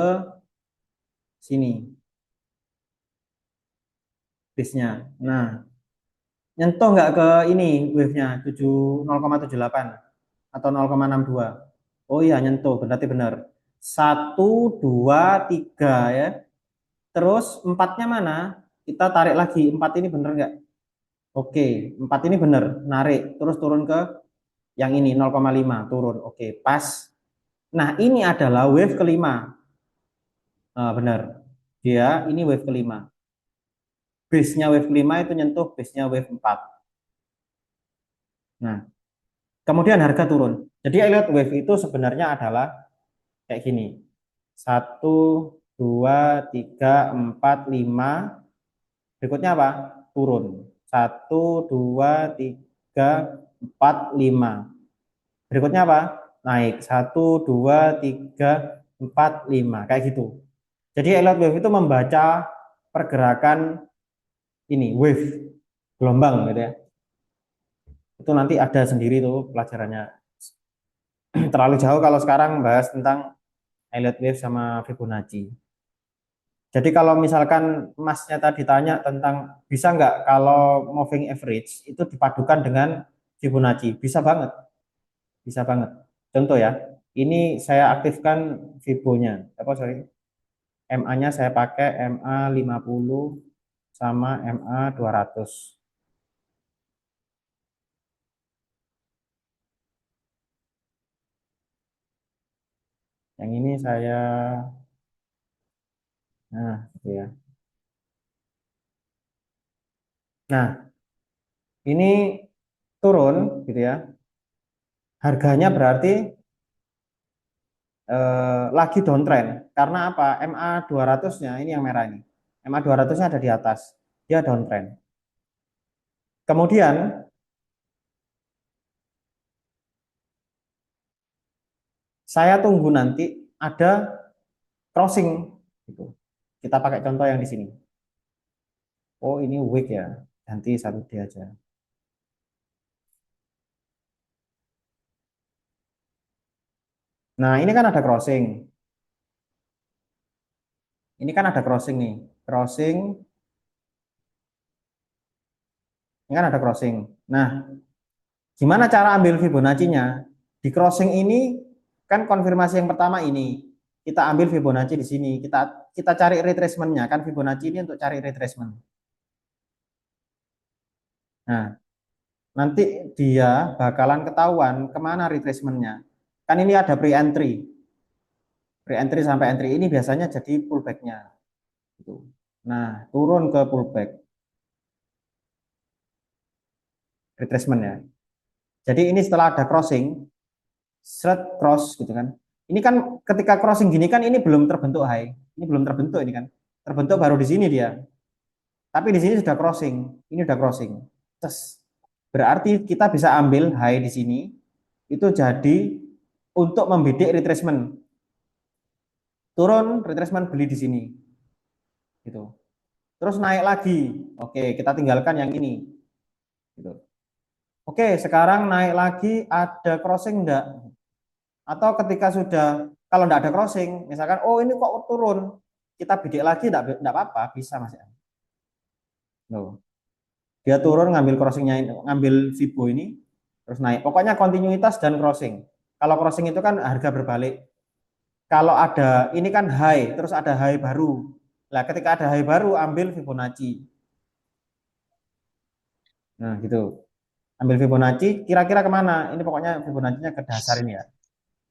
sini. Base-nya. Nah, nyentuh nggak ke ini wave-nya 0,78 atau 0,62? Oh iya nyentuh, berarti benar. 1, 2, 3 ya. Terus empatnya mana? Kita tarik lagi. Empat ini benar nggak? Oke, empat ini benar. Narik, terus turun ke yang ini 0,5 turun. Oke, pas. Nah ini adalah wave kelima. Nah, benar. Dia ini wave kelima. Base-nya wave kelima itu nyentuh base-nya wave 4. Nah, kemudian harga turun. Jadi Elliott Wave itu sebenarnya adalah kayak gini. 1, 2, 3, 4, 5. Berikutnya apa? Turun. 1, 2, 3, 4, 5. Berikutnya apa? Naik. 1, 2, 3, 4, 5. Kayak gitu. Jadi Elliott Wave itu membaca pergerakan ini wave gelombang gitu ya. Itu nanti ada sendiri tuh pelajarannya. Terlalu jauh kalau sekarang bahas tentang Elliott Wave sama Fibonacci. Jadi kalau misalkan Masnya tadi tanya tentang bisa nggak kalau moving average itu dipadukan dengan Fibonacci, bisa banget, bisa banget. Contoh ya, ini saya aktifkan Fibonya, apa sorry, MA-nya saya pakai MA 50 sama MA 200. Yang ini saya, nah, gitu ya. Nah, ini turun, gitu ya. Harganya berarti lagi downtrend. Karena apa? MA 200-nya ini yang merah ini. MA 200-nya ada di atas. Dia downtrend. Kemudian saya tunggu nanti ada crossing gitu. Kita pakai contoh yang di sini. Oh, ini week ya. Ganti satu D aja. Nah, ini kan ada crossing. Ini kan ada crossing nih. Crossing, ini kan ada crossing. Nah, gimana cara ambil Fibonacci-nya? Di crossing ini kan konfirmasi yang pertama ini. Kita ambil Fibonacci di sini. Kita cari retracement-nya. Kan Fibonacci ini untuk cari retracement. Nah, nanti dia bakalan ketahuan kemana retracement-nya. Kan ini ada pre-entry. Pre-entry sampai entry ini biasanya jadi pullback-nya. Gitu. Nah, turun ke pullback retracement ya. Jadi ini setelah ada crossing, shred cross gitu kan. Ini kan ketika crossing gini kan ini belum terbentuk high. Ini belum terbentuk ini kan. Terbentuk baru di sini dia. Tapi di sini sudah crossing. Ini udah crossing. Terus berarti kita bisa ambil high di sini itu jadi untuk membidik retracement. Turun retracement beli di sini. Gitu. Terus naik lagi. Oke, kita tinggalkan yang ini. Gitu. Oke, sekarang naik lagi ada crossing enggak? Atau ketika sudah kalau enggak ada crossing, misalkan oh ini kok turun, kita bidik lagi enggak apa-apa, bisa Mas ya. Loh. Dia turun ngambil crossingnya ngambil Fibo ini terus naik. Pokoknya kontinuitas dan crossing. Kalau crossing itu kan harga berbalik. Kalau ada ini kan high, terus ada high baru. Nah, ketika ada high baru ambil Fibonacci. Nah, gitu. Ambil Fibonacci, kira-kira kemana? Ini pokoknya Fibonacci-nya ke dasar ini ya.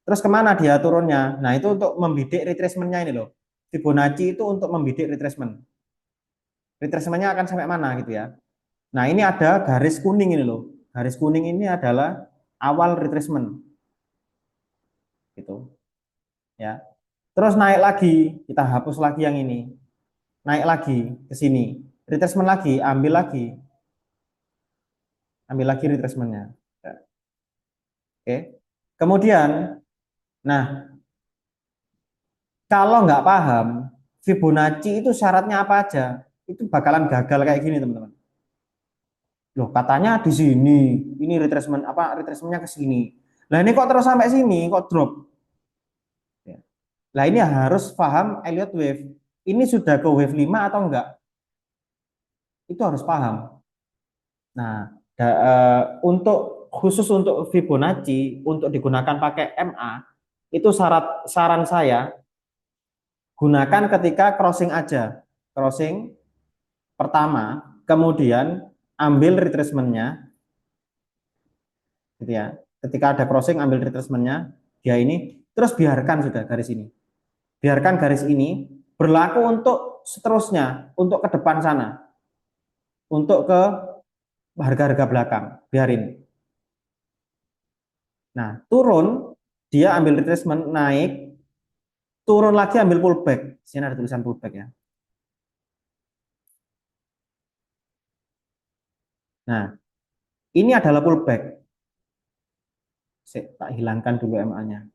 Terus kemana dia turunnya? Nah, itu untuk membidik retracement-nya ini loh. Fibonacci itu untuk membidik retracement. Retracement-nya akan sampai mana gitu ya. Nah, ini ada garis kuning ini loh. Garis kuning ini adalah awal retracement. Gitu. Ya. Terus naik lagi, kita hapus lagi yang ini. Naik lagi ke sini. Retracement lagi, ambil lagi. Ambil lagi retracement-nya. Ya. Oke. Kemudian, nah, kalau nggak paham, Fibonacci itu syaratnya apa aja? Itu bakalan gagal kayak gini, teman-teman. Loh, katanya di sini, ini retracement apa retracementnya ke sini. Nah, ini kok terus sampai sini, kok drop? Ya. Nah, ini harus paham Elliott wave. Ini sudah ke wave 5 atau enggak? Itu harus paham. Nah, untuk khusus untuk Fibonacci untuk digunakan pakai MA, itu saran saya gunakan ketika crossing aja. Crossing pertama, kemudian ambil retracement-nya gitu ya. Ketika ada crossing ambil retracement-nya, dia ini terus biarkan sudah garis ini. Biarkan garis ini berlaku untuk seterusnya, untuk ke depan sana, untuk ke harga-harga belakang, biarin. Nah, turun dia ambil retracement, naik, turun lagi ambil pullback. Sini ada tulisan pullback ya. Nah, ini adalah pullback. Saya tak hilangkan dulu MA-nya.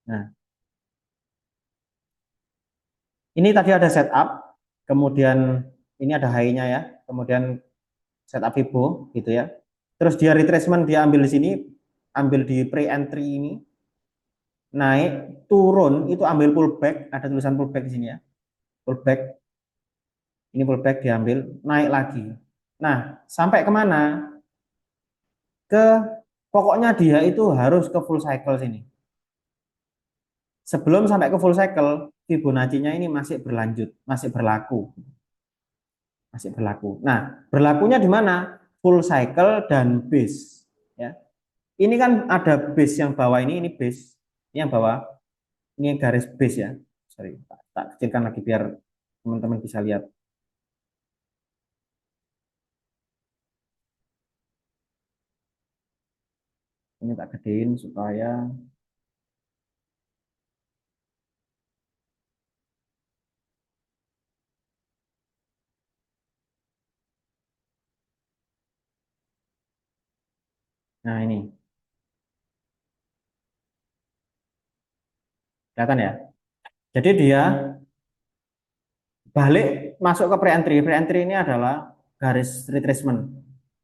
Nah, ini tadi ada setup, kemudian ini ada high-nya ya, kemudian setup Fibo gitu ya. Terus dia retracement dia ambil di sini, ambil di pre-entry ini, naik, turun itu ambil pullback, ada tulisan pullback di sini ya. Pullback, ini pullback diambil, naik lagi. Nah, sampai kemana? Ke pokoknya dia itu harus ke full cycle sini. Sebelum sampai ke full cycle, Fibonacci-nya ini masih berlanjut, masih berlaku. Masih berlaku. Nah, berlakunya di mana? Full cycle dan base. Ya. Ini kan ada base yang bawah ini base. Ini yang bawah, ini garis base ya. Sorry, tak kecilkan lagi biar teman-teman bisa lihat. Ini tak gedein supaya nah ini kelihatan ya. Jadi dia balik masuk ke pre-entry. Pre-entry ini adalah garis retracement.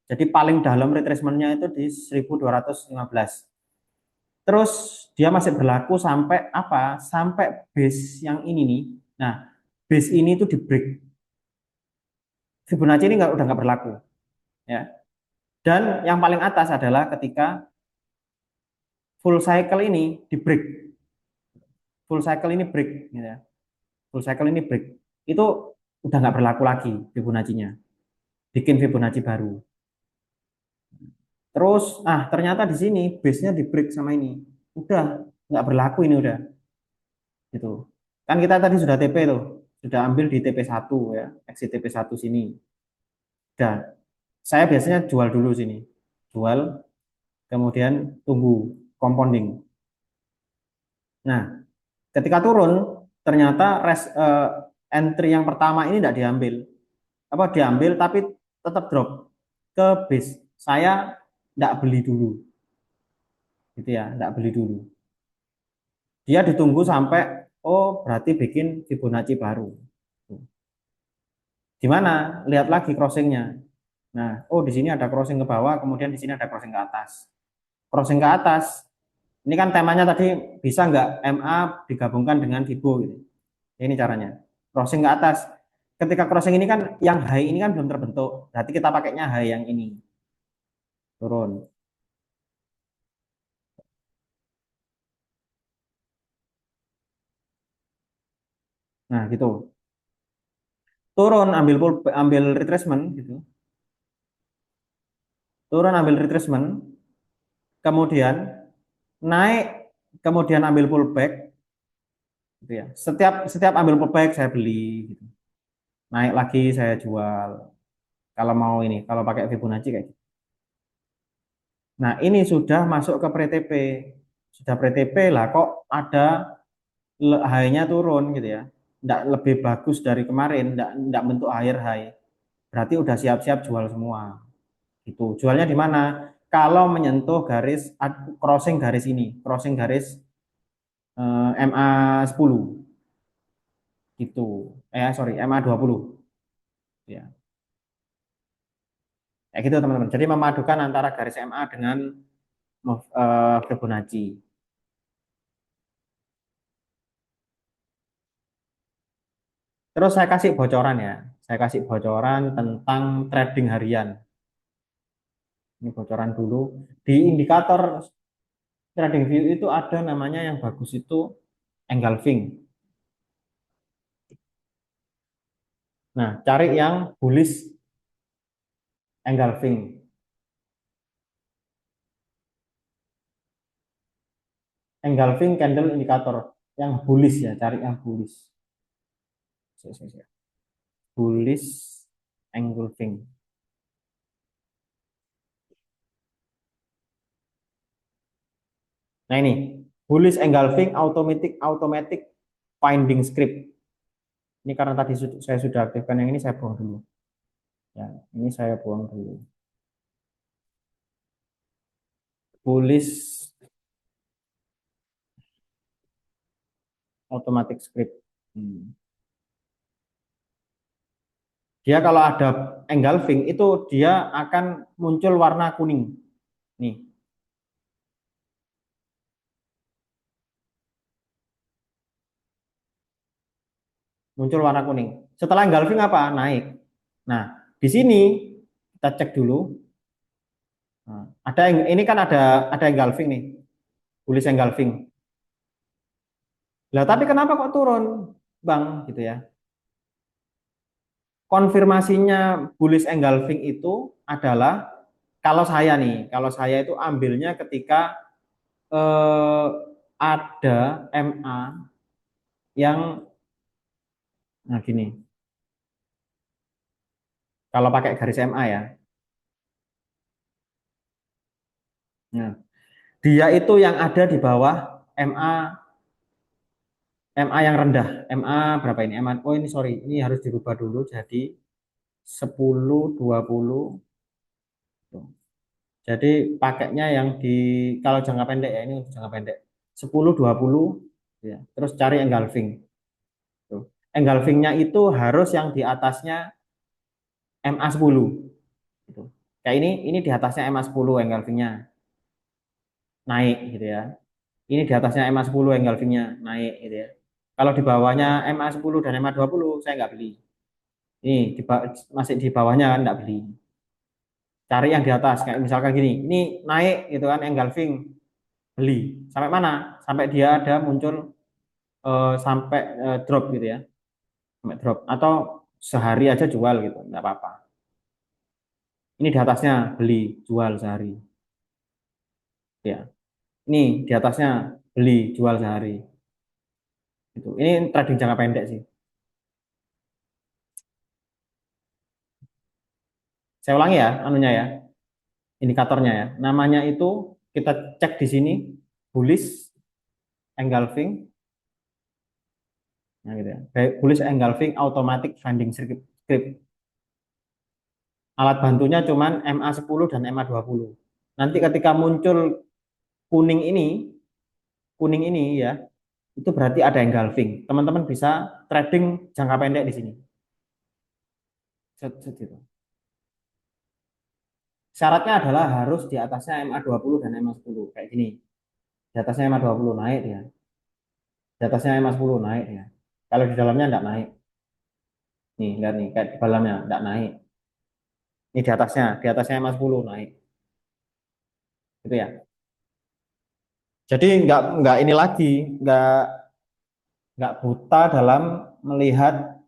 Jadi paling dalam retracementnya itu di 1215. Terus dia masih berlaku sampai apa? Sampai base yang ini nih. Nah, base ini itu di break. Fibonacci ini udah nggak berlaku, ya. Dan yang paling atas adalah ketika full cycle ini di break. Full cycle ini break, gitu ya. Full cycle ini break. Itu udah nggak berlaku lagi Fibonacci-nya. Bikin Fibonacci baru. Terus, ternyata di sini base-nya di break sama ini. Udah nggak berlaku ini udah. Gitu. Kan kita tadi sudah TP tuh. Sudah ambil di TP1 ya, exit TP1 sini. Dan saya biasanya jual dulu sini. Jual, kemudian tunggu compounding. Nah, ketika turun, ternyata entry yang pertama ini tidak diambil. Apa diambil tapi tetap drop ke base. Saya tidak beli dulu. Gitu ya, tidak beli dulu. Dia ditunggu sampai berarti bikin Fibonacci baru. Gimana? Lihat lagi crossingnya. Nah, di sini ada crossing ke bawah, kemudian di sini ada crossing ke atas. Crossing ke atas, ini kan temanya tadi bisa nggak MA digabungkan dengan Fibo gitu. Ini caranya. Crossing ke atas. Ketika crossing ini kan yang high ini kan belum terbentuk. Berarti kita pakainya high yang ini. Turun. Nah, gitu. Turun ambil retracement gitu. Turun ambil retracement, kemudian naik, kemudian ambil pullback gitu ya. Setiap ambil pullback saya beli gitu. Naik lagi saya jual. Kalau mau ini, kalau pakai Fibonacci kayak gitu. Nah, ini sudah masuk ke pre-TP. Sudah pre-TP lah kok ada high-nya turun gitu ya. Tidak lebih bagus dari kemarin, tidak bentuk higher high. Berarti udah siap-siap jual semua. Gitu. Jualnya di mana? Kalau menyentuh garis crossing garis ini, crossing garis MA10 gitu. Sorry, MA20 ya. Kayak gitu teman-teman. Jadi memadukan antara garis MA dengan Fibonacci. Terus saya kasih bocoran ya. Saya kasih bocoran tentang trading harian. Ini bocoran dulu. Di indikator trading view itu ada namanya yang bagus itu engulfing. Nah, cari yang bullish engulfing. Engulfing candle indikator yang bullish ya, cari yang bullish. Bullish engulfing. Nah ini, bullish engulfing automatic finding script. Ini karena tadi saya sudah aktifkan yang ini, saya buang dulu. Ya, ini saya buang dulu. Bullish automatic script. Dia kalau ada engulfing itu dia akan muncul warna kuning. Nih. Muncul warna kuning. Setelah engulfing apa? Naik. Nah, di sini kita cek dulu. Nah, ini kan ada engulfing nih. Bullish engulfing. Lah, tapi kenapa kok turun, Bang? Gitu ya. Konfirmasinya bullish engulfing itu adalah kalau saya itu ambilnya ketika ada MA yang gini. Kalau pakai garis MA ya. Nah, dia itu yang ada di bawah MA yang rendah. MA berapa ini? Ini sorry, ini harus dirubah dulu jadi 10-20. Jadi pakainya yang di kalau jangka pendek ya, ini jangka pendek 10-20 ya. Terus cari engulfing. Tuh. engulfing-nya itu harus yang di atasnya MA10 gitu. Kayak ini di atasnya MA10 engulfing-nya naik gitu ya. Ini di atasnya MA10 engulfing-nya naik gitu ya. Kalau di bawahnya MA10 dan MA20 saya nggak beli. Ini masih di bawahnya kan nggak beli. Cari yang di atas kayak misalkan gini, ini naik gitu kan engulfing beli. Sampai mana? Sampai dia ada muncul sampai drop gitu ya. Sampai drop atau sehari aja jual gitu, nggak apa-apa. Ini di atasnya beli, jual sehari. Ya. Ini di atasnya beli, jual sehari. Gitu. Ini trading jangka pendek sih. Saya ulangi ya, anunya ya, indikatornya ya. Namanya itu kita cek di sini, bullish engulfing, nah gitu ya. Bullish engulfing automatic funding script. Alat bantunya cuman MA10 dan MA20. Nanti ketika muncul kuning ini, kuning ini ya, itu berarti ada engulfing. Teman-teman bisa trading jangka pendek di sini. Gitu. Syaratnya adalah harus di atasnya MA20 dan MA10 kayak gini. Di atasnya MA20 naik dia. Di atasnya MA10 naik dia. Kalau di dalamnya enggak naik. Nih, lihat nih, kayak di dalamnya enggak naik. Ini di atasnya MA10 naik. Gitu ya. Jadi enggak ini lagi, enggak buta dalam melihat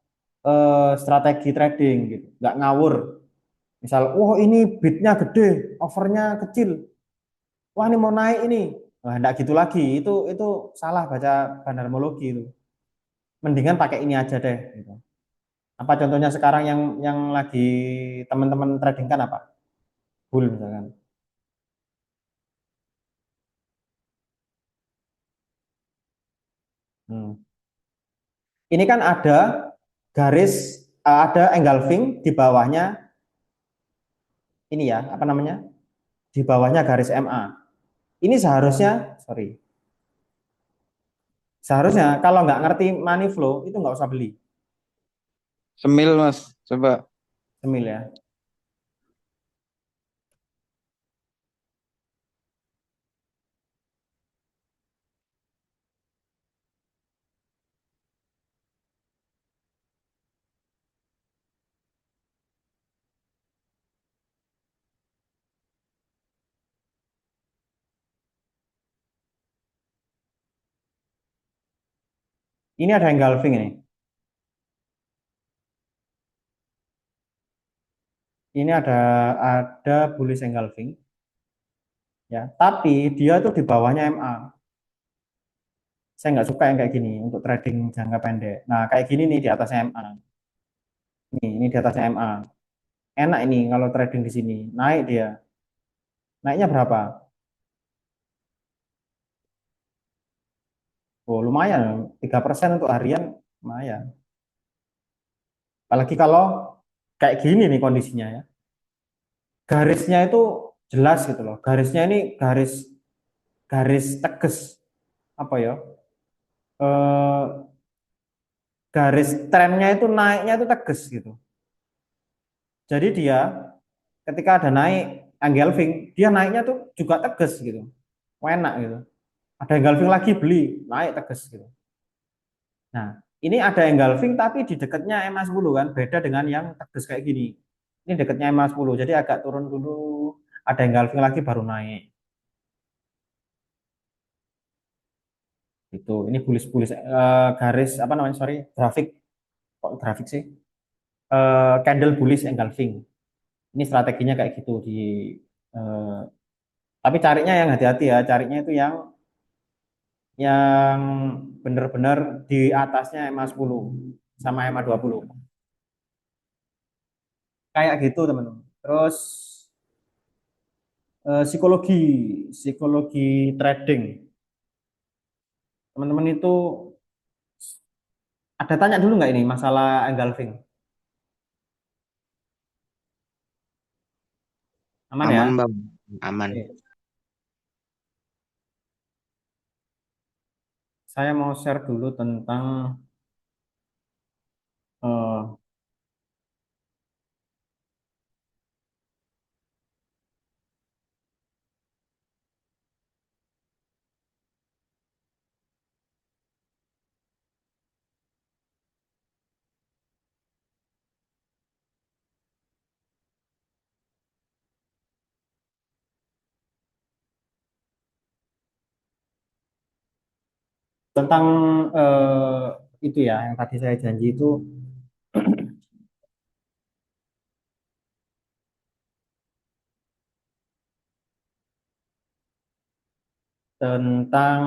strategi trading gitu. Enggak ngawur. Misal, oh ini bidnya gede, overnya kecil. Wah ini mau naik ini. Nah, enggak gitu lagi. Itu salah baca bandarmologi itu. Mendingan pakai ini aja deh. Gitu. Apa contohnya sekarang yang lagi teman-teman trading kan apa? Bull misalkan. Hmm. Ini kan ada garis, ada engulfing di bawahnya ini ya, apa namanya? Di bawahnya garis MA. Ini seharusnya, sorry, seharusnya kalau nggak ngerti money flow itu nggak usah beli. Semil Mas, coba. Semil ya. Ini ada engulfing ini. Ini ada bullish engulfing ya, tapi dia tuh di bawahnya MA. Saya nggak suka yang kayak gini untuk trading jangka pendek. Nah, kayak gini nih di atasnya MA. Ini di atasnya MA. Enak ini kalau trading di sini. Naik dia. Naiknya berapa? Oh, lumayan. 3% untuk harian lumayan. Apalagi kalau kayak gini nih kondisinya ya. Garisnya itu jelas gitu loh. Garisnya ini garis garis tegas apa ya? Eh, garis trennya itu naiknya itu tegas gitu. Jadi dia ketika ada naik engulfing, dia naiknya tuh juga tegas gitu. Enak gitu. Ada engulfing lagi beli, naik tegas gitu. Nah, ini ada engulfing tapi di dekatnya MA10 kan, beda dengan yang tegas kayak gini. Ini dekatnya MA10, jadi agak turun dulu, ada engulfing lagi baru naik. Itu, ini bullish-bullish garis apa namanya? Sorry, grafik kok grafik sih? Candle bullish engulfing. Ini strateginya kayak gitu di eh, tapi carinya yang hati-hati ya, carinya itu yang benar-benar di atasnya MA10 sama MA20. Kayak gitu, teman-teman. Terus psikologi, psikologi trading. Teman-teman itu ada tanya dulu nggak ini masalah engulfing? Aman ya? Aman, Bang. Aman. Oke. Saya mau share dulu tentang tentang itu ya yang tadi saya janji itu tentang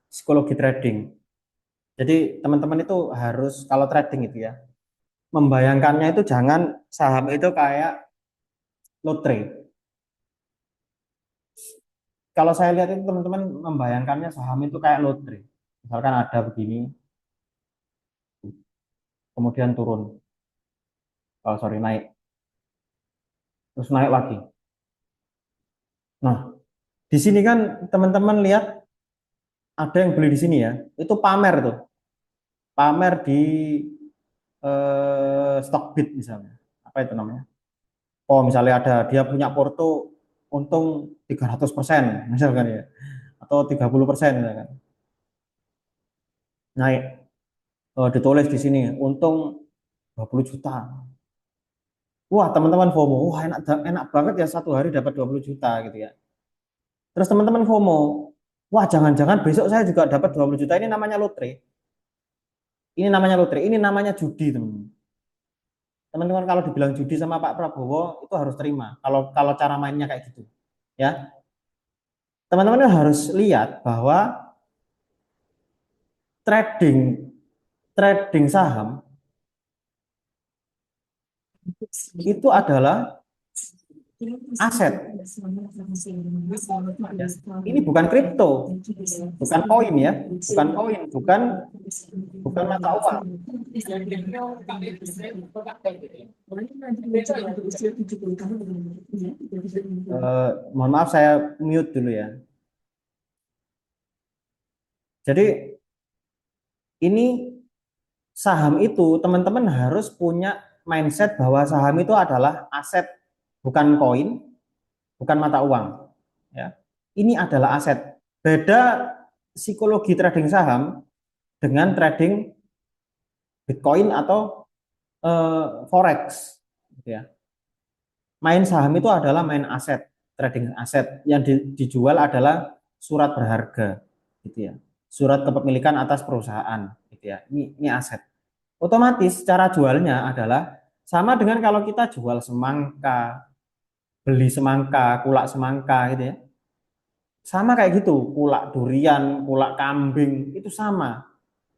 psikologi trading. Jadi teman-teman itu harus kalau trading itu ya membayangkannya itu jangan saham itu kayak lotre. Kalau saya lihat itu teman-teman membayangkannya saham itu kayak lotre. Misalkan ada begini, kemudian turun, oh sorry naik, terus naik lagi. Nah, di sini kan teman-teman lihat ada yang beli di sini ya, itu pamer tuh, pamer di Stockbit misalnya, apa itu namanya? Oh misalnya ada dia punya porto untung 300% misalkan ya, atau 30% misalkan, naik, ditulis di sini untung 20 juta. Wah, teman-teman FOMO. Wah, enak enak banget ya satu hari dapat 20 juta gitu ya. Terus teman-teman FOMO. Wah, jangan-jangan besok saya juga dapat 20 juta. Ini namanya lotre. Ini namanya lotre. Ini namanya judi, teman-teman. Teman-teman kalau dibilang judi sama Pak Prabowo itu harus terima. Kalau kalau cara mainnya kayak gitu, ya. Teman-teman harus lihat bahwa trading trading saham itu adalah aset. Ya. Ini bukan kripto, bukan koin ya, bukan koin, bukan bukan mata uang. Mohon maaf saya mute dulu ya. Jadi ini saham itu teman-teman harus punya mindset bahwa saham itu adalah aset, bukan koin, bukan mata uang. Ya, ini adalah aset. Beda psikologi trading saham dengan trading Bitcoin atau forex. Gitu ya. Main saham itu adalah main aset, trading aset. Yang dijual adalah surat berharga, gitu ya. Surat kepemilikan atas perusahaan, gitu ya. Ini aset. Otomatis cara jualnya adalah sama dengan kalau kita jual semangka, beli semangka, kulak semangka gitu ya. Sama kayak gitu, kulak durian, kulak kambing itu sama.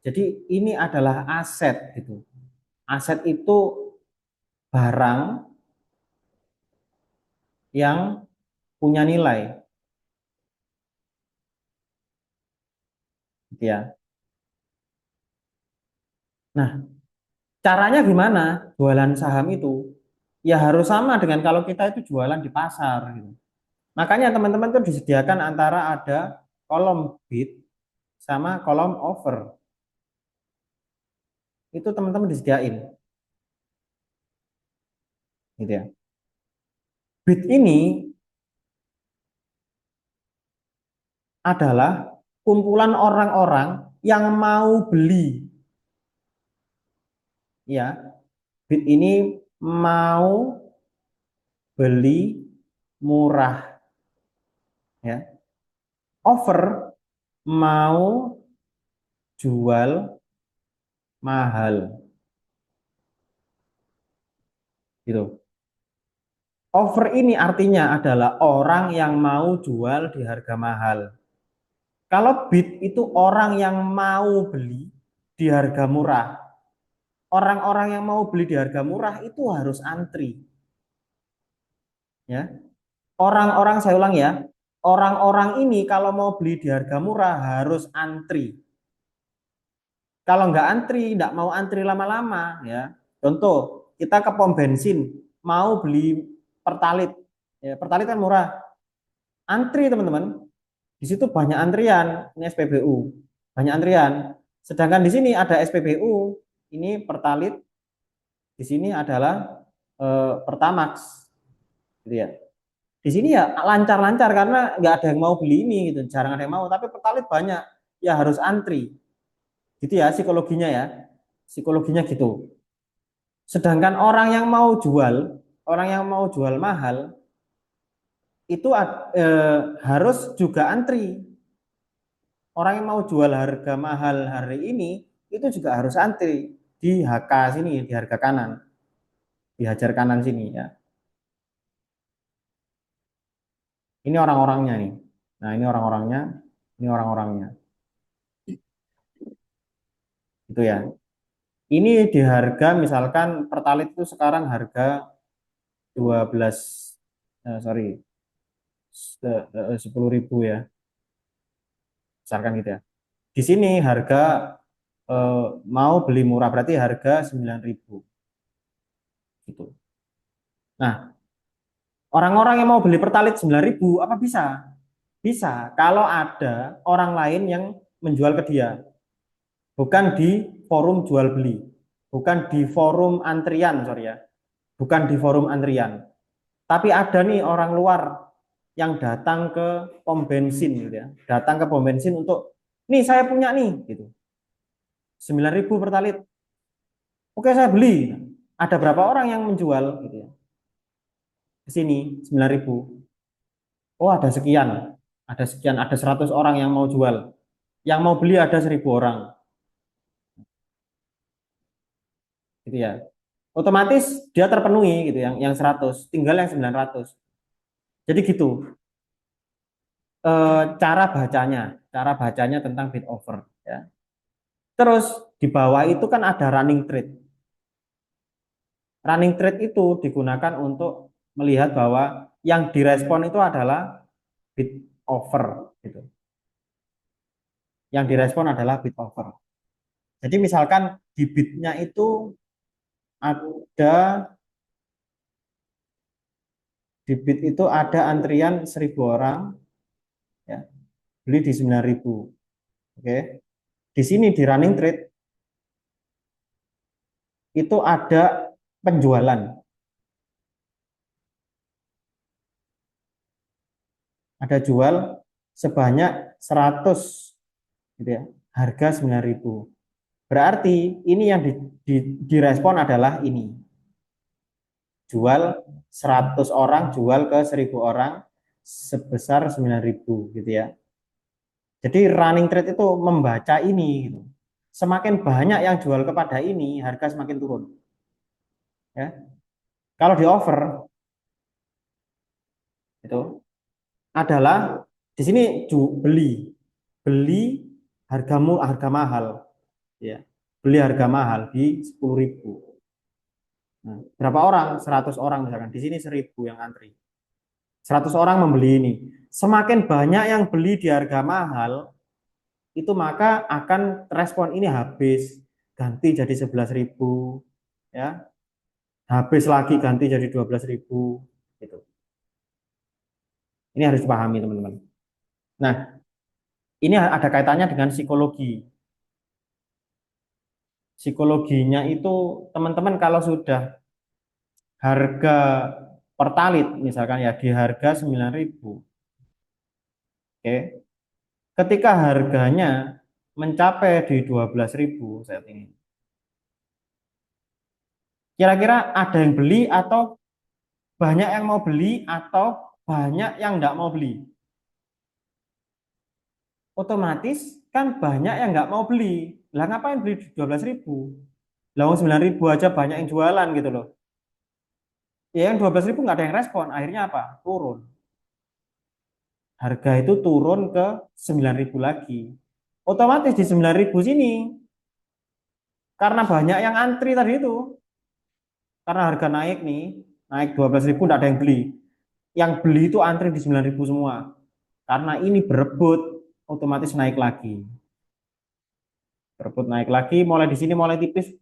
Jadi ini adalah aset gitu. Aset itu barang yang punya nilai gitu ya. Nah, caranya gimana jualan saham itu? Ya harus sama dengan kalau kita itu jualan di pasar gitu. Makanya teman-teman tuh disediakan antara ada kolom bid sama kolom offer. Itu teman-teman disediain gitu ya. Bid ini adalah kumpulan orang-orang yang mau beli ya. Bid ini mau beli murah ya. Offer mau jual mahal gitu. Offer ini artinya adalah orang yang mau jual di harga mahal. Kalau bid itu orang yang mau beli di harga murah. Orang-orang yang mau beli di harga murah itu harus antri. Ya, orang-orang saya ulang ya, orang-orang ini kalau mau beli di harga murah harus antri. Kalau nggak antri, nggak mau antri lama-lama ya. Contoh, kita ke pom bensin mau beli pertalit, ya, pertalit kan murah. Antri teman-teman, di situ banyak antrian, ini SPBU, banyak antrian. Sedangkan di sini ada SPBU, ini pertalit, di sini adalah Pertamax, gitu ya. Di sini ya lancar-lancar karena nggak ada yang mau beli ini, gitu, jarang ada yang mau. Tapi pertalit banyak, ya harus antri, gitu ya psikologinya ya, psikologinya gitu. Sedangkan orang yang mau jual mahal, itu harus juga antri. Orang yang mau jual harga mahal hari ini itu juga harus antri di HK sini, di harga kanan, di hajar kanan sini ya. Ini orang-orangnya nih. Nah, ini orang-orangnya, ini orang-orangnya. Itu ya. Ini di harga misalkan pertalite itu sekarang harga 12 sorry 10.000 ya. Misalkan gitu ya. Di sini harga mau beli murah berarti harga 9.000 gitu. Nah, orang-orang yang mau beli pertalite 9.000 apa bisa? Bisa kalau ada orang lain yang menjual ke dia, bukan di forum jual beli, bukan di forum antrian, sorry ya, bukan di forum antrian. Tapi ada nih orang luar yang datang ke pom bensin gitu ya, datang ke pom bensin untuk, nih saya punya nih gitu, 9.000 pertalite. Oke saya beli. Ada berapa orang yang menjual gitu ya? Ke sini 9.000. Oh ada sekian, ada 100 orang yang mau jual. Yang mau beli ada 1.000 orang gitu ya. Otomatis dia terpenuhi gitu yang 100, tinggal yang 900. Jadi gitu cara bacanya tentang bid offer ya. Terus di bawah itu kan ada running trade. Running trade itu digunakan untuk melihat bahwa yang direspon itu adalah bid offer gitu. Yang direspon adalah bid offer. Jadi misalkan di bidnya itu ada di bid itu ada antrian 1.000 orang ya, beli di 9.000. Oke. Di sini di running trade itu ada penjualan. Ada jual sebanyak 100 gitu ya. Harga 9.000. Berarti ini yang direspon adalah ini. Jual 100 orang, jual ke 1.000 orang sebesar 9.000 gitu ya. Jadi running trade itu membaca ini gitu. Semakin banyak yang jual kepada ini, harga semakin turun. Ya. Kalau di offer itu adalah di sini beli beli harga mahal ya. Beli harga mahal di 10.000. Nah, berapa orang? 100 orang misalkan. Di sini 1.000 yang antri. 100 orang membeli ini. Semakin banyak yang beli di harga mahal, itu maka akan respon ini habis, ganti jadi 11.000 ya. Habis lagi ganti jadi 12.000 gitu. Ini harus dipahami teman-teman. Nah, ini ada kaitannya dengan psikologi. Psikologinya itu teman-teman kalau sudah harga pertalit misalkan ya di harga 9.000. Oke. Ketika harganya mencapai di 12.000 saat ini. Kira-kira ada yang beli atau banyak yang mau beli atau banyak yang nggak mau beli? Otomatis kan banyak yang nggak mau beli. Lah ngapain beli 12.000? Lah 9.000 aja banyak yang jualan gitu loh. Ya yang 12.000 nggak ada yang respon. Akhirnya apa? Turun. Harga itu turun ke 9.000 lagi. Otomatis di 9.000 sini karena banyak yang antri tadi itu. Karena harga naik nih, naik 12.000 nggak ada yang beli. Yang beli itu antri di 9.000 semua. Karena ini berebut, otomatis naik lagi. Berebut naik lagi, mulai di sini mulai tipis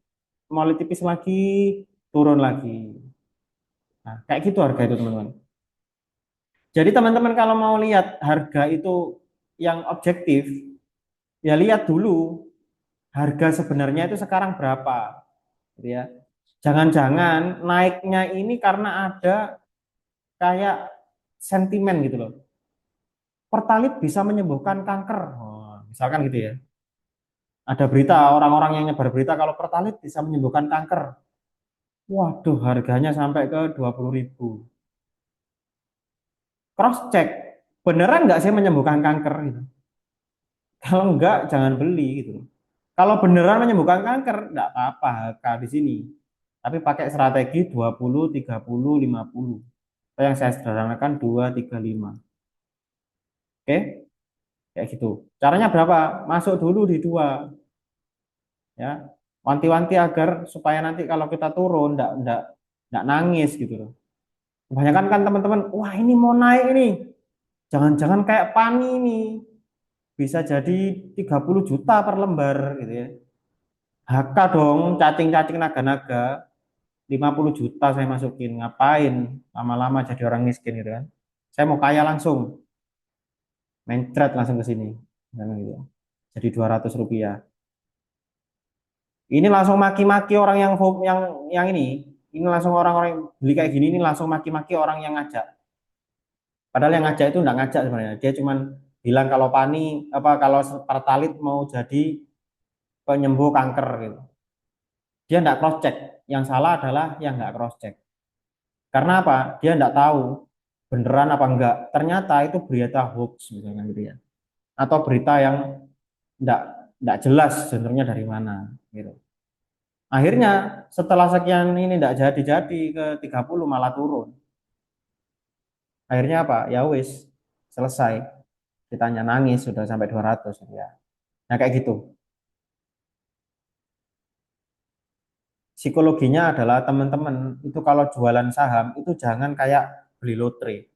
lagi, turun lagi. Nah, kayak gitu harga itu teman-teman. Jadi teman-teman kalau mau lihat harga itu yang objektif, ya lihat dulu harga sebenarnya itu sekarang berapa, gitu ya. Jangan-jangan naiknya ini karena ada kayak sentimen gitu loh. Pertalite bisa menyembuhkan kanker, oh, misalkan gitu ya. Ada berita orang-orang yang nyebar berita kalau pertalite bisa menyembuhkan kanker. Waduh, harganya sampai ke 20.000. cross check, beneran nggak sih menyembuhkan kanker gitu. Kalau enggak, jangan beli gitu. Kalau beneran menyembuhkan kanker, enggak apa-apa HK di sini. Tapi pakai strategi 20, 30, 50. Atau yang saya sederhanakan 2, 3, 5. Oke, kayak gitu. Caranya berapa? Masuk dulu di 2, ya. Wanti-wanti agar supaya nanti kalau kita turun enggak nangis gitu loh. Kebanyakan kan teman-teman, wah ini mau naik ini. Jangan-jangan kayak Pani ini. Bisa jadi 30 juta per lembar gitu ya. HK dong, cacing-cacing naga-naga, 50 juta saya masukin. Ngapain lama-lama jadi orang miskin gitu kan. Saya mau kaya langsung, mencret langsung ke sini. Gitu. Jadi 200 rupiah. Ini langsung maki-maki orang yang ini. Ini langsung orang-orang yang beli kayak gini ini langsung maki-maki orang yang ngajak. Padahal yang ngajak itu enggak ngajak sebenarnya. Dia cuman bilang kalau Pani apa kalau Pertalit mau jadi penyembuh kanker gitu. Dia enggak cross check. Yang salah adalah yang enggak cross check. Karena apa? Dia enggak tahu beneran apa enggak. Ternyata itu berita hoax misalnya gitu ya. Atau berita yang enggak jelas sumbernya dari mana gitu. Akhirnya setelah sekian ini enggak jadi-jadi ke 30 malah turun. Akhirnya apa? Ya wis, selesai. Kitanya nangis sudah sampai 200 ya. Nah kayak gitu. Psikologinya adalah teman-teman itu kalau jualan saham itu jangan kayak beli lotre,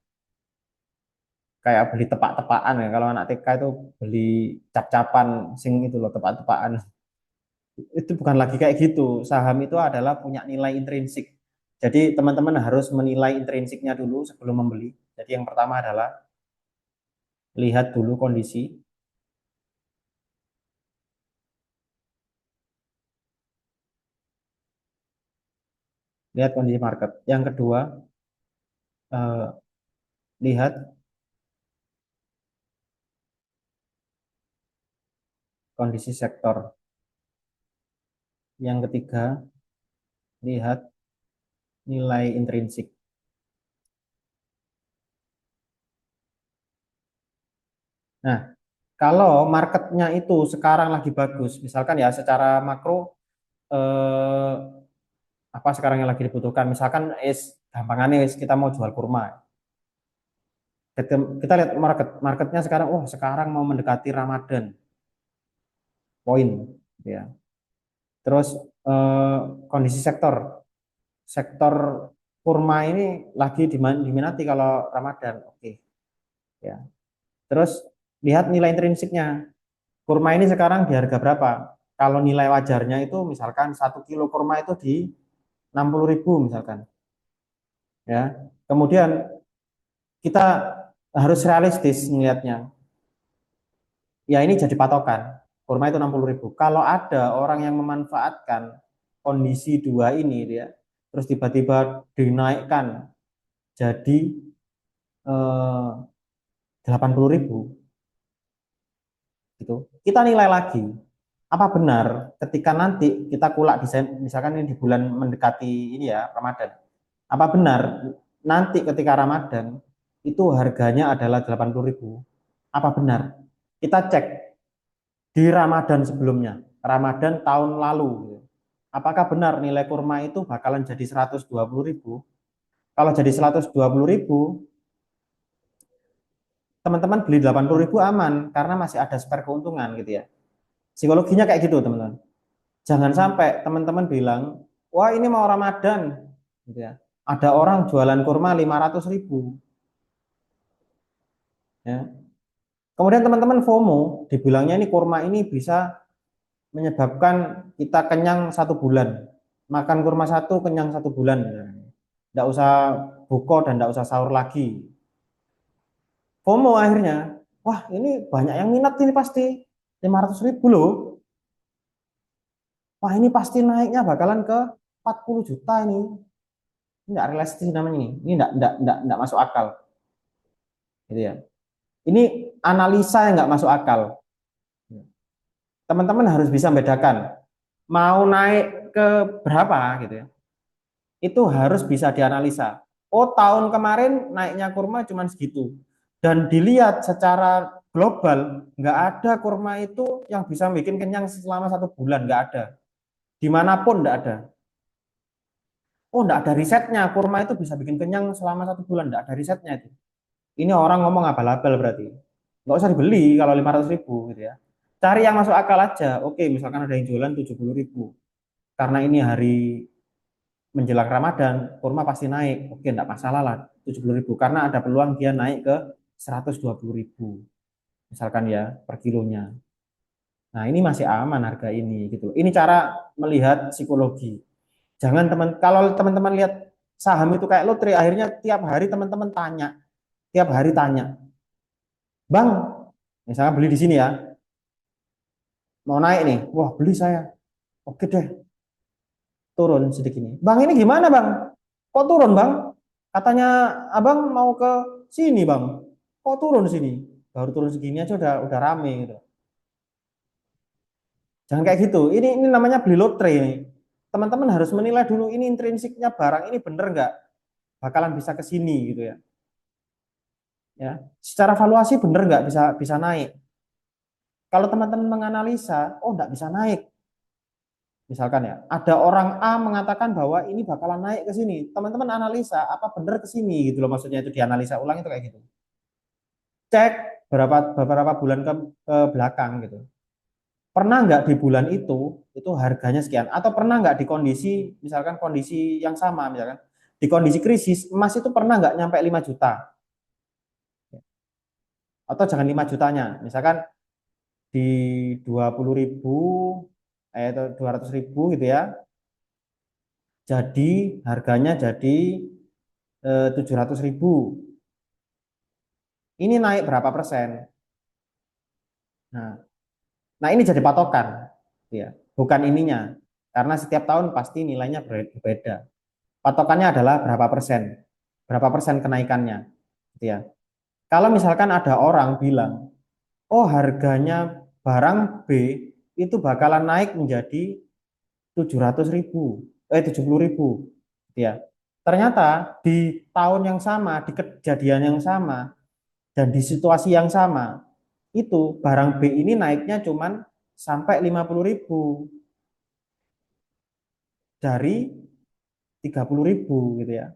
kayak beli tepak-tepakan ya. Kalau anak TK itu beli cap-capan sing itu loh tepak-tepakan. Itu bukan lagi kayak gitu. Saham itu adalah punya nilai intrinsik. Jadi teman-teman harus menilai intrinsiknya dulu sebelum membeli. Jadi yang pertama adalah lihat dulu kondisi, lihat kondisi market. Yang kedua, lihat kondisi sektor. Yang ketiga, lihat nilai intrinsik. Nah, kalau marketnya itu sekarang lagi bagus, misalkan ya secara makro eh, apa sekarang yang lagi dibutuhkan, misalkan gampangannya kita mau jual kurma, kita lihat marketnya sekarang, oh sekarang mau mendekati Ramadan, poin, gitu ya. Terus eh, kondisi sektor kurma ini lagi diminati kalau Ramadan, oke, ya. Terus lihat nilai intrinsiknya. Kurma ini sekarang di harga berapa? Kalau nilai wajarnya itu misalkan 1 kilo kurma itu di 60.000 misalkan. Ya. Kemudian kita harus realistis melihatnya. Ya ini jadi patokan. Kurma itu 60.000. Kalau ada orang yang memanfaatkan kondisi dua ini dia terus tiba-tiba dinaikkan jadi 80.000 gitu. Kita nilai lagi apa benar ketika nanti kita kulak desain misalkan ini di bulan mendekati ini ya Ramadan. Apa benar nanti ketika Ramadan itu harganya adalah 80.000? Apa benar? Kita cek di Ramadan sebelumnya, Ramadan tahun lalu. Apakah benar nilai kurma itu bakalan jadi 120.000? Kalau jadi 120.000, teman-teman beli 80.000 aman karena masih ada spare keuntungan gitu ya. Psikologinya kayak gitu teman-teman. Jangan sampai teman-teman bilang, wah ini mau Ramadan, gitu ya. Ada orang jualan kurma 500.000, ya. Kemudian teman-teman FOMO, dibilangnya ini kurma ini bisa menyebabkan kita kenyang 1 bulan, makan kurma satu kenyang 1 bulan, tidak usah buko dan tidak usah sahur lagi. FOMO akhirnya, wah ini banyak yang minat ini pasti 500.000 loh, wah ini pasti naiknya bakalan ke 40 juta ini. Ini enggak realistis namanya ini enggak masuk akal, gitu ya. Ini analisa yang enggak masuk akal. Teman-teman harus bisa membedakan mau naik ke berapa gitu ya. Itu harus bisa dianalisa. oh tahun kemarin naiknya kurma cuma segitu. Dan dilihat secara global, nggak ada kurma itu yang bisa bikin kenyang selama 1 bulan, nggak ada. Dimanapun nggak ada. Oh, nggak ada risetnya, kurma itu bisa bikin kenyang selama 1 bulan, nggak ada risetnya itu. Ini orang ngomong abal-abal berarti. Nggak usah dibeli kalau 500.000 gitu ya. Cari yang masuk akal aja. Oke, misalkan ada yang jualan 70.000. Karena ini hari menjelang Ramadan, kurma pasti naik. Oke, enggak masalah lah 70.000 karena ada peluang dia naik ke 120.000 misalkan ya per kilonya. Nah, ini masih aman harga ini gitu. Ini cara melihat psikologi. Jangan kalau teman-teman lihat saham itu kayak lotre, akhirnya tiap hari teman-teman tanya, tiap hari tanya, "Bang, misalnya beli di sini ya, mau naik nih. Wah, beli saya. Oke deh, turun sedikit ini. Bang, ini gimana, Bang? Kok turun, Bang? Katanya Abang mau ke sini, Bang. Kok turun sini? Baru turun segini aja udah rame gitu. Jangan kayak gitu. Ini namanya beli lotre ini. Teman-teman harus menilai dulu ini intrinsiknya barang ini bener nggak bakalan bisa ke sini gitu ya. Ya, secara valuasi bener nggak bisa bisa naik. Kalau teman-teman menganalisa, oh nggak bisa naik. Misalkan ya, ada orang A mengatakan bahwa ini bakalan naik ke sini. Teman-teman analisa apa bener ke sini gitu loh, maksudnya itu dianalisa ulang itu kayak gitu. Cek beberapa bulan ke belakang gitu. Pernah nggak di bulan itu harganya sekian? Atau pernah nggak di kondisi, misalkan kondisi yang sama, misalkan di kondisi krisis, emas itu pernah nggak nyampe 5 juta? Atau jangan 5 jutanya, misalkan di 20.000, atau 200.000 gitu ya, jadi harganya jadi 700.000. Ini naik berapa persen? Nah, nah ini jadi patokan, ya, bukan ininya, karena setiap tahun pasti nilainya berbeda. Patokannya adalah berapa persen kenaikannya, gitu ya. Kalau misalkan ada orang bilang, oh harganya barang B itu bakalan naik menjadi 700.000, 70.000, gitu ya. Ternyata di tahun yang sama, di kejadian yang sama, dan di situasi yang sama, itu barang B ini naiknya cuman sampai 50.000 dari 30.000 gitu ya.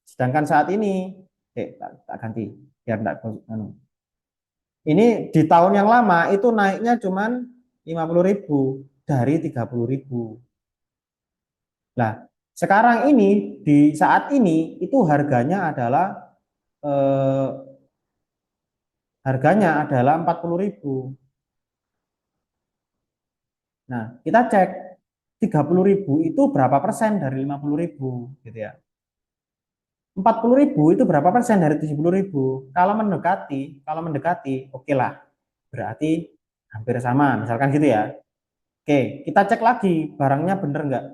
Sedangkan saat ini, tak ganti biar enggak anu. Ini di tahun yang lama itu naiknya cuman 50.000 dari 30.000. Nah, sekarang ini di saat ini itu eh, harganya adalah 40.000. Nah, kita cek 30.000 itu berapa persen dari 50.000 gitu ya. 40.000 itu berapa persen dari 70.000? Kalau mendekati, oke lah. Berarti hampir sama, misalkan gitu ya. Oke, kita cek lagi barangnya bener nggak?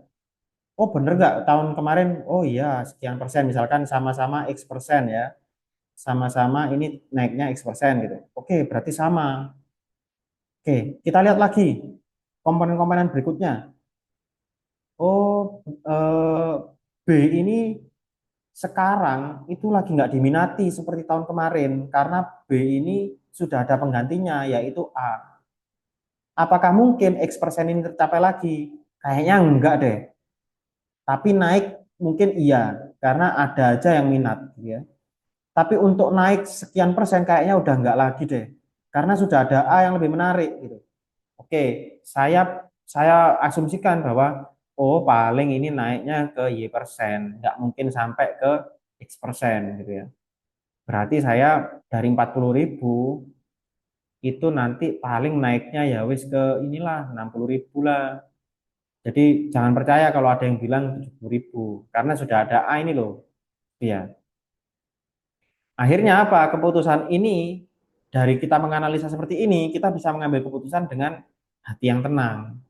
Oh bener nggak tahun kemarin? Oh iya sekian persen, misalkan sama-sama X persen ya. Sama-sama ini naiknya X persen gitu. Oke, berarti sama. Oke, kita lihat lagi komponen-komponen berikutnya. Oh, B ini sekarang itu lagi nggak diminati seperti tahun kemarin karena B ini sudah ada penggantinya yaitu A. Apakah mungkin X persen ini tercapai lagi? Kayaknya enggak deh. Tapi naik mungkin iya karena ada aja yang minat gitu ya. Tapi untuk naik sekian persen kayaknya udah enggak lagi deh. Karena sudah ada A yang lebih menarik gitu. Oke, saya asumsikan bahwa oh paling ini naiknya ke Y persen, nggak mungkin sampai ke X persen gitu ya. Berarti saya dari 40.000 itu nanti paling naiknya ya wis ke inilah 60.000 lah. Jadi jangan percaya kalau ada yang bilang 70.000 karena sudah ada A ini loh. Ya. Akhirnya apa? Keputusan ini dari kita menganalisa seperti ini, kita bisa mengambil keputusan dengan hati yang tenang.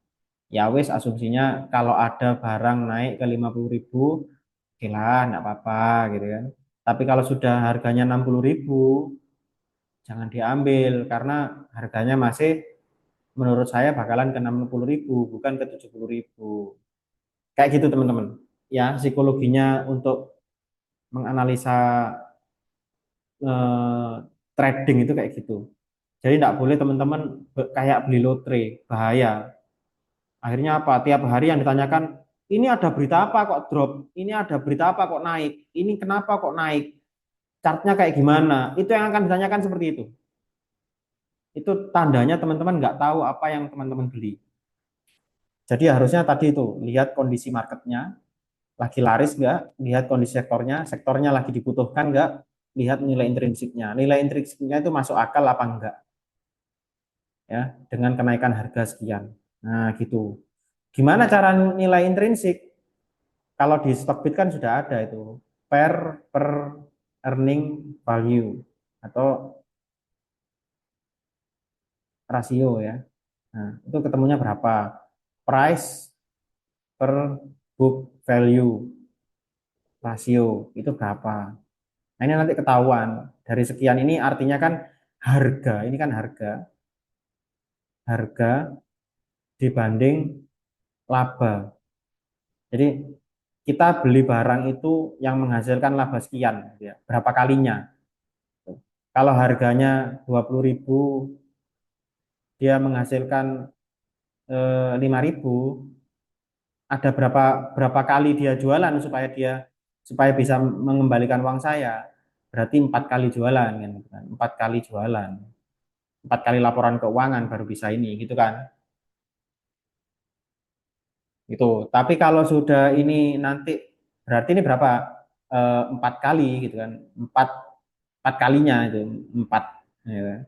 Ya wis asumsinya kalau ada barang naik ke 50.000, oke lah, enggak apa-apa gitu kan. Tapi kalau sudah harganya 60.000, jangan diambil karena harganya masih menurut saya bakalan ke 60.000 bukan ke 70.000. Kayak gitu teman-teman. Ya, psikologinya untuk menganalisa eh, trading itu kayak gitu. Jadi tidak boleh teman-teman kayak beli lotre, bahaya. Akhirnya apa? Tiap hari yang ditanyakan, ini ada berita apa kok drop? Ini ada berita apa kok naik? Ini kenapa kok naik? Chartnya kayak gimana? Itu yang akan ditanyakan seperti itu. Itu tandanya teman-teman nggak tahu apa yang teman-teman beli. Jadi harusnya tadi itu, lihat kondisi marketnya, lagi laris nggak, lihat kondisi sektornya, sektornya lagi dibutuhkan nggak, lihat nilai intrinsiknya. Nilai intrinsiknya itu masuk akal apa enggak, ya, dengan kenaikan harga sekian. Nah, gitu. Gimana cara nilai intrinsik? Kalau di Stockbit kan sudah ada itu, per earning value atau rasio ya. Nah, itu ketemunya berapa? Price per book value rasio itu berapa? Nah, ini nanti ketahuan. Dari sekian ini artinya kan harga, ini kan harga dibanding laba. Jadi kita beli barang itu yang menghasilkan laba sekian, ya. Berapa kalinya? Kalau harganya 20.000, dia menghasilkan 5.000, ada berapa kali dia jualan supaya bisa mengembalikan uang saya? Berarti 4 kali jualan kan, gitu kan. 4 kali jualan, 4 kali laporan keuangan baru bisa ini, gitu kan? Gitu. Tapi kalau sudah ini nanti berarti ini berapa? 4 kali gitu kan? Empat kalinya itu empat. Ya.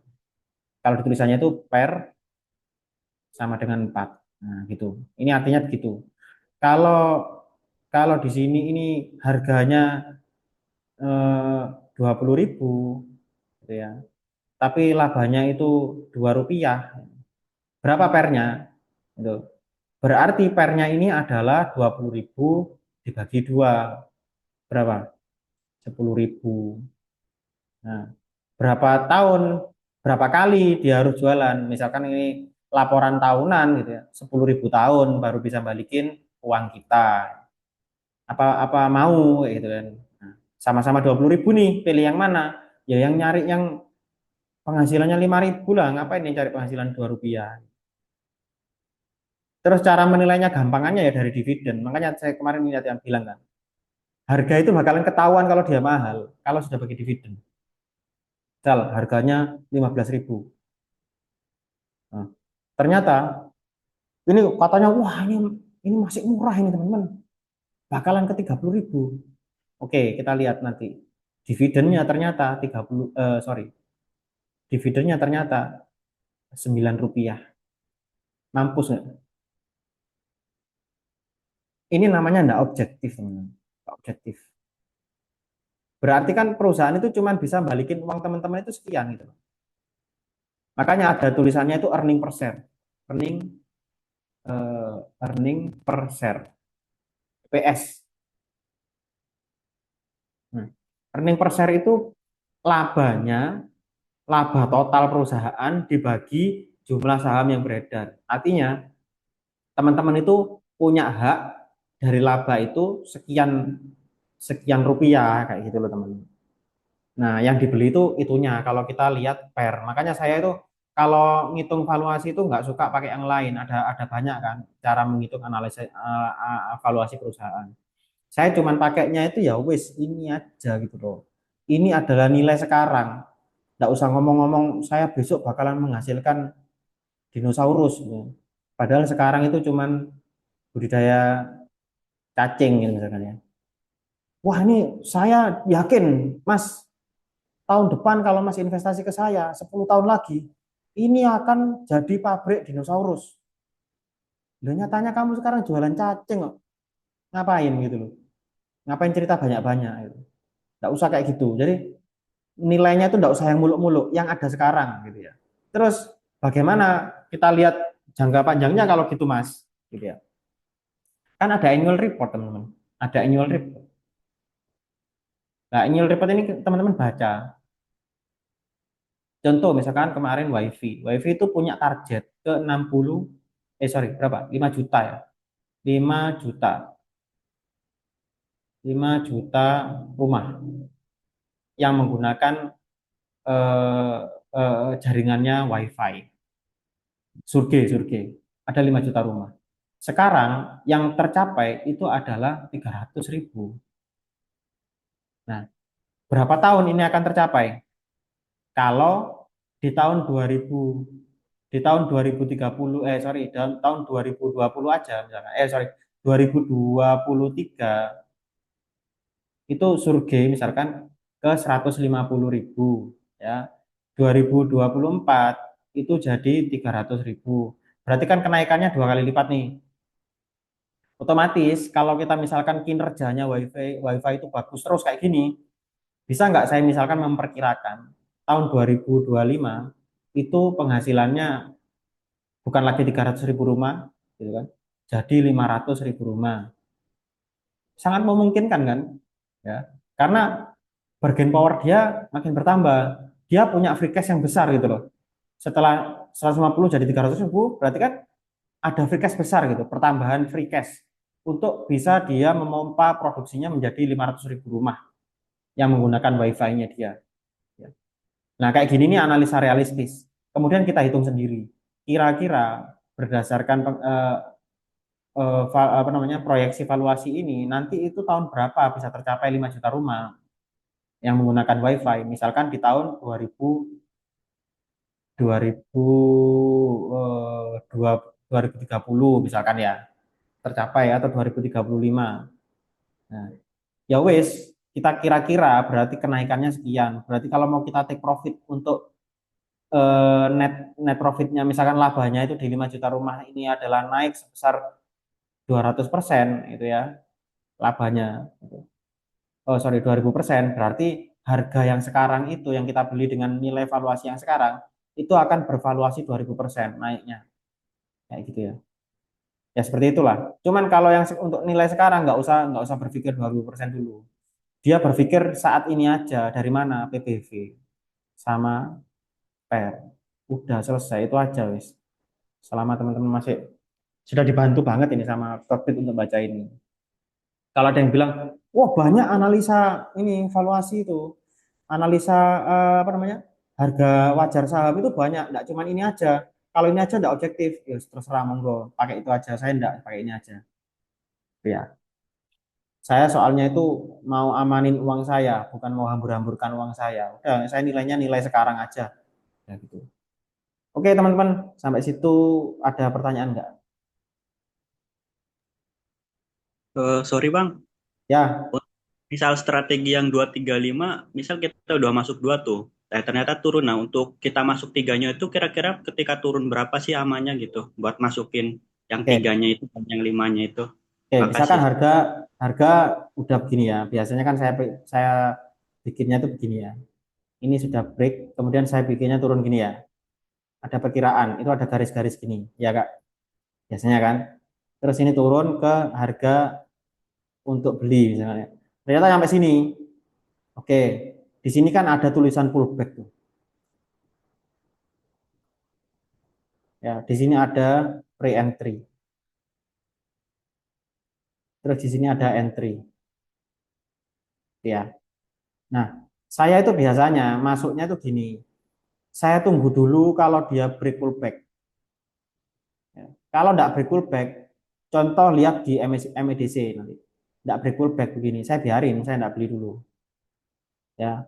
Kalau ditulisannya itu per sama dengan 4. Nah, gitu. Ini artinya begitu. Kalau kalau di sini ini harganya 20.000 gitu ya. Tapi labanya itu Rp2. Berapa pernya? Itu. Berarti pernya ini adalah 20.000 dibagi 2. Berapa? 10.000. Nah, berapa tahun, berapa kali dia harus jualan? Misalkan ini laporan tahunan gitu ya, 10.000 tahun baru bisa balikin uang kita. Apa mau gitu kan? Nah, sama-sama 20.000 nih, pilih yang mana? Ya yang nyari yang penghasilannya 5.000 lah. Ngapain yang cari penghasilan Rp2? Terus cara menilainya gampangannya ya dari dividen. Makanya saya kemarin lihat yang bilang kan, harga itu bakalan ketahuan kalau dia mahal, kalau sudah bagi dividen. Misal harganya 15.000. Nah, ternyata ini katanya, wah ini masih murah ini teman-teman. Bakalan ke 30.000. Oke, kita lihat nanti. Dividennya ternyata 30, sorry, dividennya ternyata Rp9. Mampus nggak? Ini namanya enggak objektif, teman-teman. Nggak objektif. Berarti kan perusahaan itu cuma bisa balikin uang teman-teman itu sekian gitu. Makanya ada tulisannya itu earning per share. Earning earning per share. PS. Nah, earning per share itu labanya, laba total perusahaan dibagi jumlah saham yang beredar. Artinya, teman-teman itu punya hak dari laba itu sekian sekian rupiah kayak gitu loh teman-teman. Nah, yang dibeli itu itunya kalau kita lihat per. Makanya saya itu kalau ngitung valuasi itu nggak suka pakai yang lain. Ada banyak kan cara menghitung analisis valuasi perusahaan. Saya cuman pakainya itu ya wis ini aja gitu loh. Ini adalah nilai sekarang. Nggak usah ngomong-ngomong saya besok bakalan menghasilkan dinosaurus gitu. Padahal sekarang itu cuman budidaya cacing gitu misalkan ya. Wah ini saya yakin Mas, tahun depan kalau Mas investasi ke saya 10 tahun lagi ini akan jadi pabrik dinosaurus. Dan nyatanya kamu sekarang jualan cacing kok. Ngapain gitu loh. Ngapain cerita banyak-banyak gitu. Nggak usah kayak gitu. Jadi nilainya itu nggak usah yang muluk-muluk, yang ada sekarang gitu ya. Terus bagaimana kita lihat jangka panjangnya kalau gitu Mas, gitu ya. Kan ada annual report teman-teman, ada annual report. Nah annual report ini teman-teman baca. Contoh misalkan kemarin WiFi itu punya target ke 60, sorry berapa? 5 juta ya, 5 juta. 5 juta rumah yang menggunakan eh, jaringannya WiFi. Survei ada 5 juta rumah. Sekarang yang tercapai itu adalah 300.000. Nah, berapa tahun ini akan tercapai? Kalau di tahun 2000, di tahun 2030, tahun 2020 aja misalkan, 2023 itu survei misalkan ke 150.000 ya. 2024 itu jadi 300.000. Berarti kan kenaikannya 2 kali lipat nih. Otomatis kalau kita misalkan kinerjanya WiFi itu bagus terus kayak gini, bisa nggak saya misalkan memperkirakan tahun 2025 itu penghasilannya bukan lagi 300.000 rumah, gitu kan? Jadi 500.000 rumah. Sangat memungkinkan kan? Ya, karena bargain power dia makin bertambah. Dia punya free cash yang besar gitu loh. Setelah 150 jadi 300.000, berarti kan ada free cash besar gitu, pertambahan free cash untuk bisa dia memompa produksinya menjadi 500.000 rumah yang menggunakan wifi-nya dia. Ya. Nah, kayak gini nih analisa realistis. Kemudian kita hitung sendiri. Kira-kira berdasarkan apa namanya proyeksi valuasi ini nanti itu tahun berapa bisa tercapai 5 juta rumah yang menggunakan wifi. Misalkan di tahun 2000 2030 misalkan ya tercapai atau 2035. Nah, ya wes kita kira-kira berarti kenaikannya sekian. Berarti kalau mau kita take profit untuk net net profitnya misalkan labanya itu di 5 juta rumah ini adalah naik sebesar 200% itu ya labanya. Oh sorry 2000%, berarti harga yang sekarang itu yang kita beli dengan nilai valuasi yang sekarang itu akan bervaluasi 2000% naiknya kayak gitu ya. Ya seperti itulah. Cuman kalau yang untuk nilai sekarang nggak usah berpikir 2000% dulu. Dia berpikir saat ini aja dari mana PBV sama PER. Udah selesai itu aja wis. Selama teman-teman masih sudah dibantu banget ini sama Stockbit untuk baca ini. Kalau ada yang bilang, wah banyak analisa ini valuasi itu, analisa apa namanya harga wajar saham itu banyak, tidak cuma ini aja. Kalau ini aja tidak objektif, ya terserah monggo, pakai itu aja. Saya tidak pakai ini aja. Ya, saya soalnya itu mau amanin uang saya, bukan mau hambur-hamburkan uang saya. Udah, saya nilainya nilai sekarang aja. Ya gitu. Oke teman-teman, sampai situ ada pertanyaan nggak? Sorry Bang, Ya, misal strategi yang 235, misal kita udah masuk dua tuh, ternyata turun. Nah, untuk kita masuk tiganya itu kira-kira ketika turun berapa sih amannya gitu, buat masukin yang oke. tiganya itu dan yang limanya itu. Oke, misalkan Makasih. harga harga udah begini ya. Biasanya kan saya bikinnya tuh begini ya. Ini sudah break, kemudian saya bikinnya turun gini ya. Ada perkiraan, itu ada garis-garis gini, ya Kak. Biasanya kan. Terus ini turun ke harga untuk beli misalnya. Ternyata sampai sini. Oke, di sini kan ada tulisan pullback tuh. Ya, di sini ada pre-entry. Terus di sini ada entry. Ya. Nah, saya itu biasanya masuknya tuh gini. Saya tunggu dulu kalau dia break pullback. Ya. Kalau tidak break pullback, contoh lihat di MEDC nanti. Tidak break pullback begini, saya biarin, saya tidak beli dulu. Ya,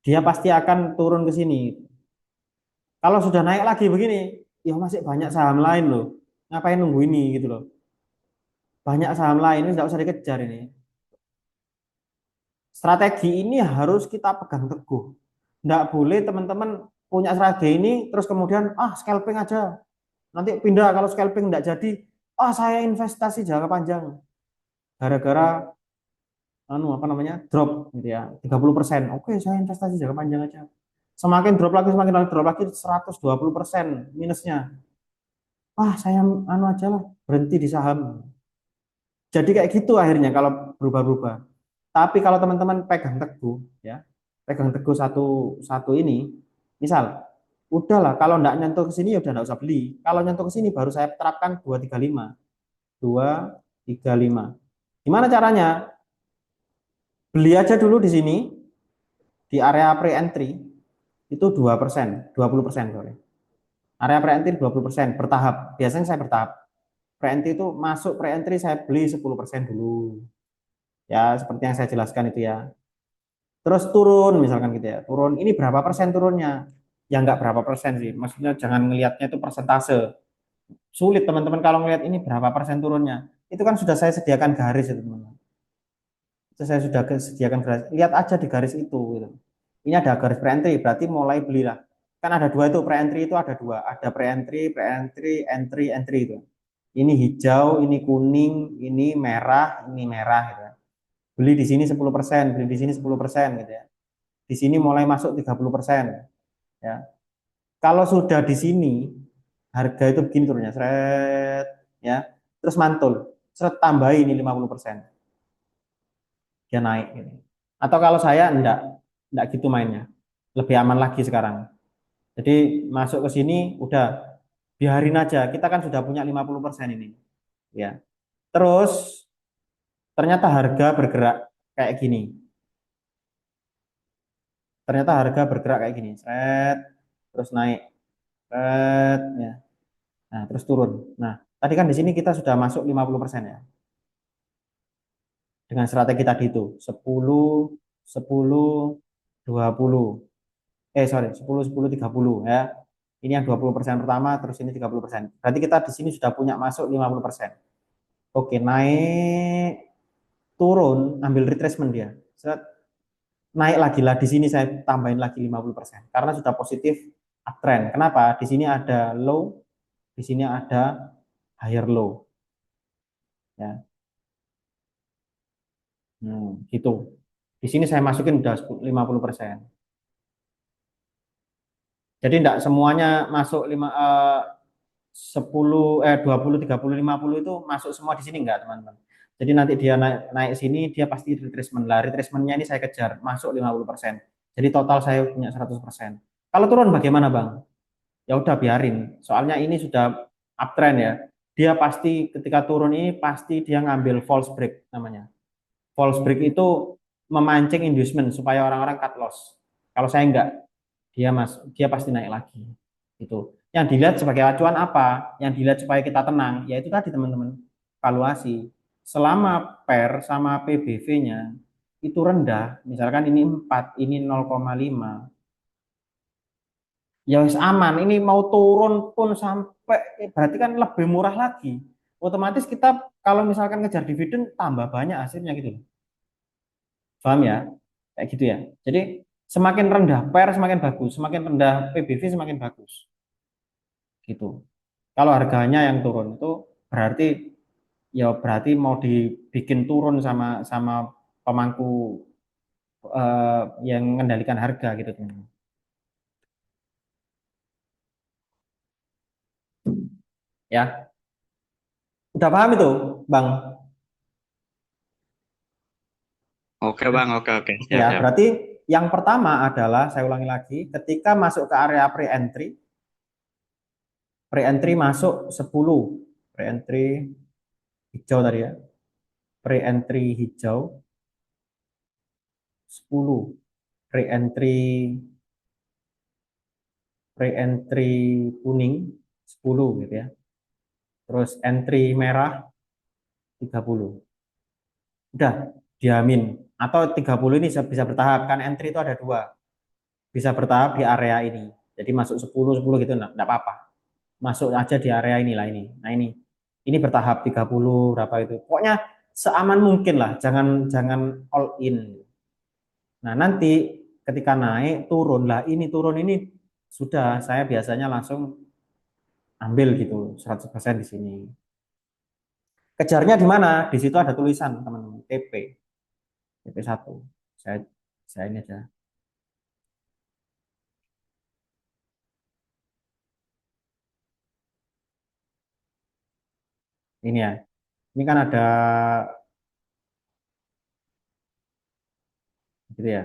dia pasti akan turun ke sini. Kalau sudah naik lagi begini, ya masih banyak saham lain loh. Ngapain nunggu ini gitu loh. Banyak saham lain ini tidak usah dikejar ini. Strategi ini harus kita pegang teguh. Tidak boleh teman-teman punya strategi ini terus kemudian scalping aja. Nanti pindah kalau scalping tidak jadi, saya investasi jangka panjang. Gara-gara apa namanya drop gitu ya 30%. Oke, saya investasi jangka panjang aja. Semakin drop lagi, semakin drop lagi 120% minusnya. Saya aja lah, berhenti di saham. Jadi kayak gitu akhirnya kalau berubah-ubah. Tapi kalau teman-teman pegang teguh ya, pegang teguh satu satu ini, misal udahlah kalau enggak nyentuh ke sini ya udah enggak usah beli. Kalau nyentuh ke sini baru saya terapkan 235. 235. Gimana caranya? Beli aja dulu di sini di area pre-entry itu 2%, 20%, sorry. Area pre-entry 20% bertahap. Biasanya saya bertahap. Pre-entry itu masuk pre-entry saya beli 10% dulu. Ya, seperti yang saya jelaskan itu ya. Terus turun misalkan gitu ya. Turun ini berapa persen turunnya? Ya nggak berapa persen sih. Maksudnya jangan ngelihatnya itu persentase. Sulit teman-teman kalau ngelihat ini berapa persen turunnya. Itu kan sudah saya sediakan garis itu teman-teman. Itu saya sudah sediakan garis. Lihat aja di garis itu gitu. Ini ada garis pre-entry berarti mulai belilah. Kan ada dua itu pre-entry itu ada dua. Ada pre-entry, pre-entry, entry, entry itu. Ini hijau, ini kuning, ini merah gitu ya. Beli di sini 10%, beli di sini 10% gitu ya. Di sini mulai masuk 30% ya. Kalau sudah di sini harga itu begini turunnya, seret ya. Terus mantul, seret tambah ini 50%. Dia naik gitu. Atau kalau saya enggak gitu mainnya. Lebih aman lagi sekarang. Jadi masuk ke sini udah biarin aja. Kita kan sudah punya 50% ini ya. Terus ternyata harga bergerak kayak gini. Ternyata harga bergerak kayak gini. Seret, terus naik. Seret ya. Nah, terus turun. Nah, tadi kan di sini kita sudah masuk 50% ya. Dengan strategi tadi itu 10 10 20. Sorry, 10 10 30 ya. Ini yang 20% pertama, terus ini 30%. Berarti kita di sini sudah punya masuk 50%. Oke, naik turun, ambil retracement dia. Set, naik lagi lah di sini saya tambahin lagi 50% karena sudah positif uptrend. Kenapa? Di sini ada low, di sini ada higher low ya. Gitu. Di sini saya masukin udah 50%. Jadi tidak semuanya masuk 10 20 30 50 itu masuk semua di sini enggak, teman-teman. Jadi nanti dia naik naik sini dia pasti retracement. Lah retracementnya ini saya kejar masuk 50%. Jadi total saya punya 100%. Kalau turun bagaimana, Bang? Ya udah biarin. Soalnya ini sudah uptrend ya. Dia pasti ketika turun ini pasti dia ngambil false break namanya. False break itu memancing inducement supaya orang-orang cut loss. Kalau saya enggak, dia pasti naik lagi. Itu. Yang dilihat sebagai acuan apa? Yang dilihat supaya kita tenang, yaitu tadi teman-teman, valuasi. Selama PER sama PBV-nya itu rendah, misalkan ini 4, ini 0,5, ya wis aman. Ini mau turun pun sampai berarti kan lebih murah lagi. Otomatis kita kalau misalkan ngejar dividen tambah banyak hasilnya gitu. Paham ya? Kayak gitu ya. Jadi semakin rendah PER semakin bagus, semakin rendah PBV semakin bagus. Gitu. Kalau harganya yang turun itu berarti ya berarti mau dibikin turun sama sama pemangku yang mengendalikan harga gitu teman. Ya, udah paham itu, Bang? Oke Bang, oke oke, siap Ya, siap. berarti yang pertama adalah saya ulangi lagi, ketika masuk ke area pre-entry, pre-entry masuk 10, pre-entry hijau tadi ya, pre-entry hijau 10, pre-entry pre-entry kuning 10 gitu ya. Terus entry merah 30. Udah diamin. Atau 30 ini bisa bertahap kan entry itu ada dua. Bisa bertahap di area ini. Jadi masuk 10 10 gitu enggak apa-apa. Masuk aja di area inilah ini. Nah ini bertahap 30 berapa itu. Pokoknya seaman mungkin lah, jangan jangan all in. Nah, nanti ketika naik turun lah, ini turun ini sudah saya biasanya langsung ambil gitu 100% di sini. Kejarnya di mana? Di situ ada tulisan teman-teman TP, TP1. Saya saya ini aja. Ini ya. Ini kan ada gitu ya.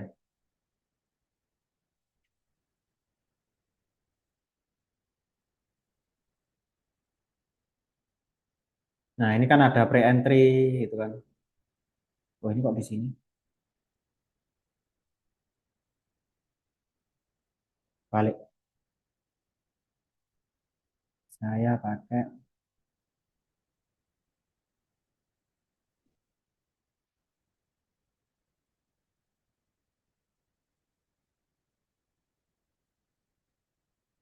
Nah, ini kan ada pre-entry gitu kan. Oh, ini kok di sini? Balik. Saya pakai.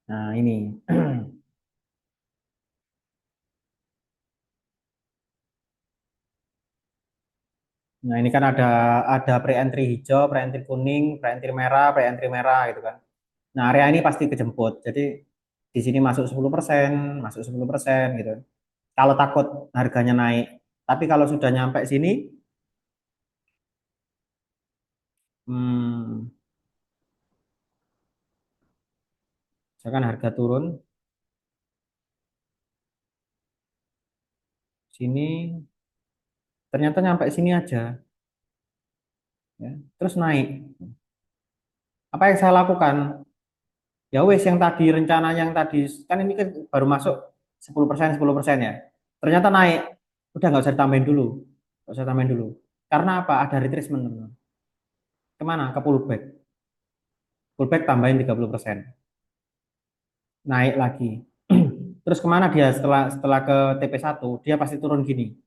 Nah, ini. Nah, ini kan ada pre-entry hijau, pre-entry kuning, pre-entry merah gitu kan. Nah, area ini pasti kejemput. Jadi di sini masuk 10%, masuk 10% gitu. Kalau takut harganya naik. Tapi kalau sudah nyampe sini, hmm, misalkan harga turun sini, ternyata nyampe sini aja, ya. Terus naik. Apa yang saya lakukan? Ya wes yang tadi rencana yang tadi kan ini kan baru masuk 10% ya. Ternyata naik. Udah nggak usah ditambahin dulu. Nggak usah tambahin dulu. Karena apa? Ada retracement, teman-teman. Kemana? Ke pullback. Pullback tambahin 30%. Naik lagi. Terus kemana dia setelah setelah ke TP1? Dia pasti turun gini.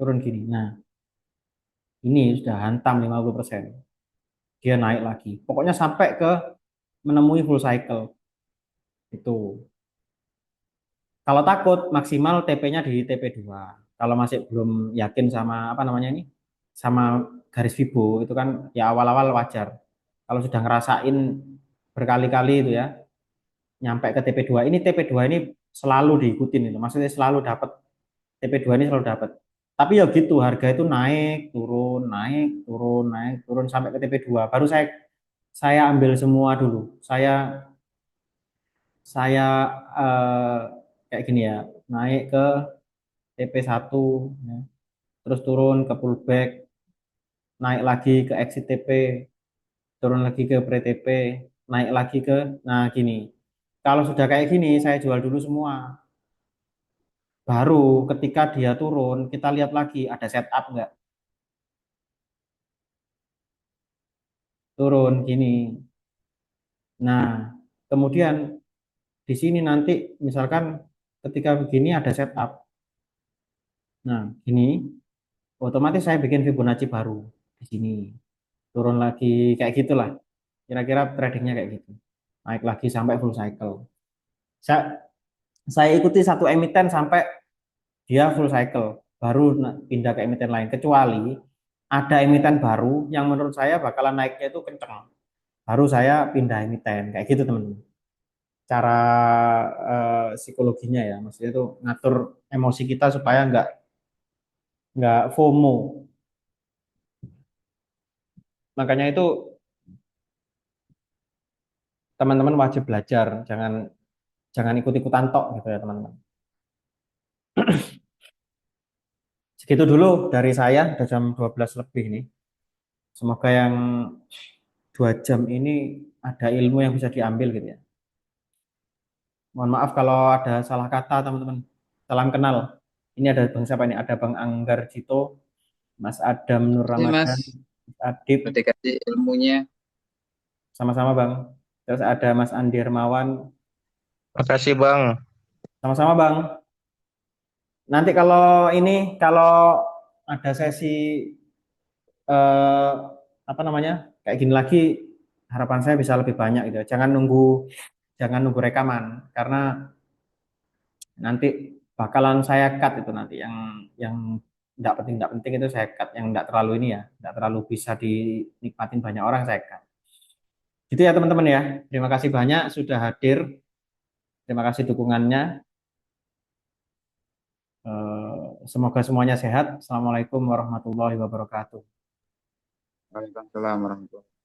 Turun gini. Nah, ini sudah hantam 50%. Dia naik lagi. Pokoknya sampai ke menemui full cycle. Itu. Kalau takut maksimal TP-nya di TP2. Kalau masih belum yakin sama apa namanya ini, sama garis Fibo itu kan ya awal-awal wajar. Kalau sudah ngerasain berkali-kali itu ya, nyampe ke TP2 ini, TP2 ini selalu diikutin itu. Maksudnya selalu dapat, TP2 ini selalu dapat. Tapi ya gitu, harga itu naik, turun, naik, turun, naik, turun sampai ke TP2. Baru saya ambil semua dulu. Saya eh, kayak gini ya, naik ke TP1 ya. Terus turun ke pullback, naik lagi ke exit TP, turun lagi ke pre-TP, naik lagi ke, nah gini. Kalau sudah kayak gini, saya jual dulu semua. Baru ketika dia turun, kita lihat lagi ada setup nggak? Turun gini. Nah, kemudian di sini nanti misalkan ketika begini ada setup. Nah, gini, otomatis saya bikin Fibonacci baru di sini. Turun lagi kayak gitulah. Kira-kira tradingnya kayak gitu. Naik lagi sampai full cycle. Saya, saya ikuti satu emiten sampai dia full cycle, baru pindah ke emiten lain. Kecuali ada emiten baru yang menurut saya bakalan naiknya itu kenceng. Baru saya pindah emiten, kayak gitu teman-teman. Cara psikologinya ya, maksudnya itu ngatur emosi kita supaya nggak FOMO. Makanya itu teman-teman wajib belajar, jangan jangan ikut-ikutan tok gitu ya teman-teman. Segitu dulu dari saya, udah jam 12 lebih nih. Semoga yang 2 jam ini ada ilmu yang bisa diambil gitu ya. Mohon maaf kalau ada salah kata teman-teman. Salam kenal. Ini ada Bang siapa ini? Ada Bang Anggar Cito, Mas Adam Nur Ini Ramadan, Mas, Mas Adib, udah dikasih ilmunya. sama-sama Bang. Terus ada Mas Andi Hermawan, Makasih Bang. sama-sama Bang. Nanti kalau ada sesi eh, apa namanya kayak gini lagi, harapan saya bisa lebih banyak gitu. Jangan nunggu rekaman karena nanti bakalan saya cut itu nanti yang tidak penting itu saya cut, yang tidak terlalu ini ya, tidak terlalu bisa dinikmatin banyak orang saya cut. Gitu ya teman-teman ya. Terima kasih banyak sudah hadir. Terima kasih dukungannya. Semoga semuanya sehat. Assalamualaikum warahmatullahi wabarakatuh. Waalaikumsalam warahmatullahi wabarakatuh.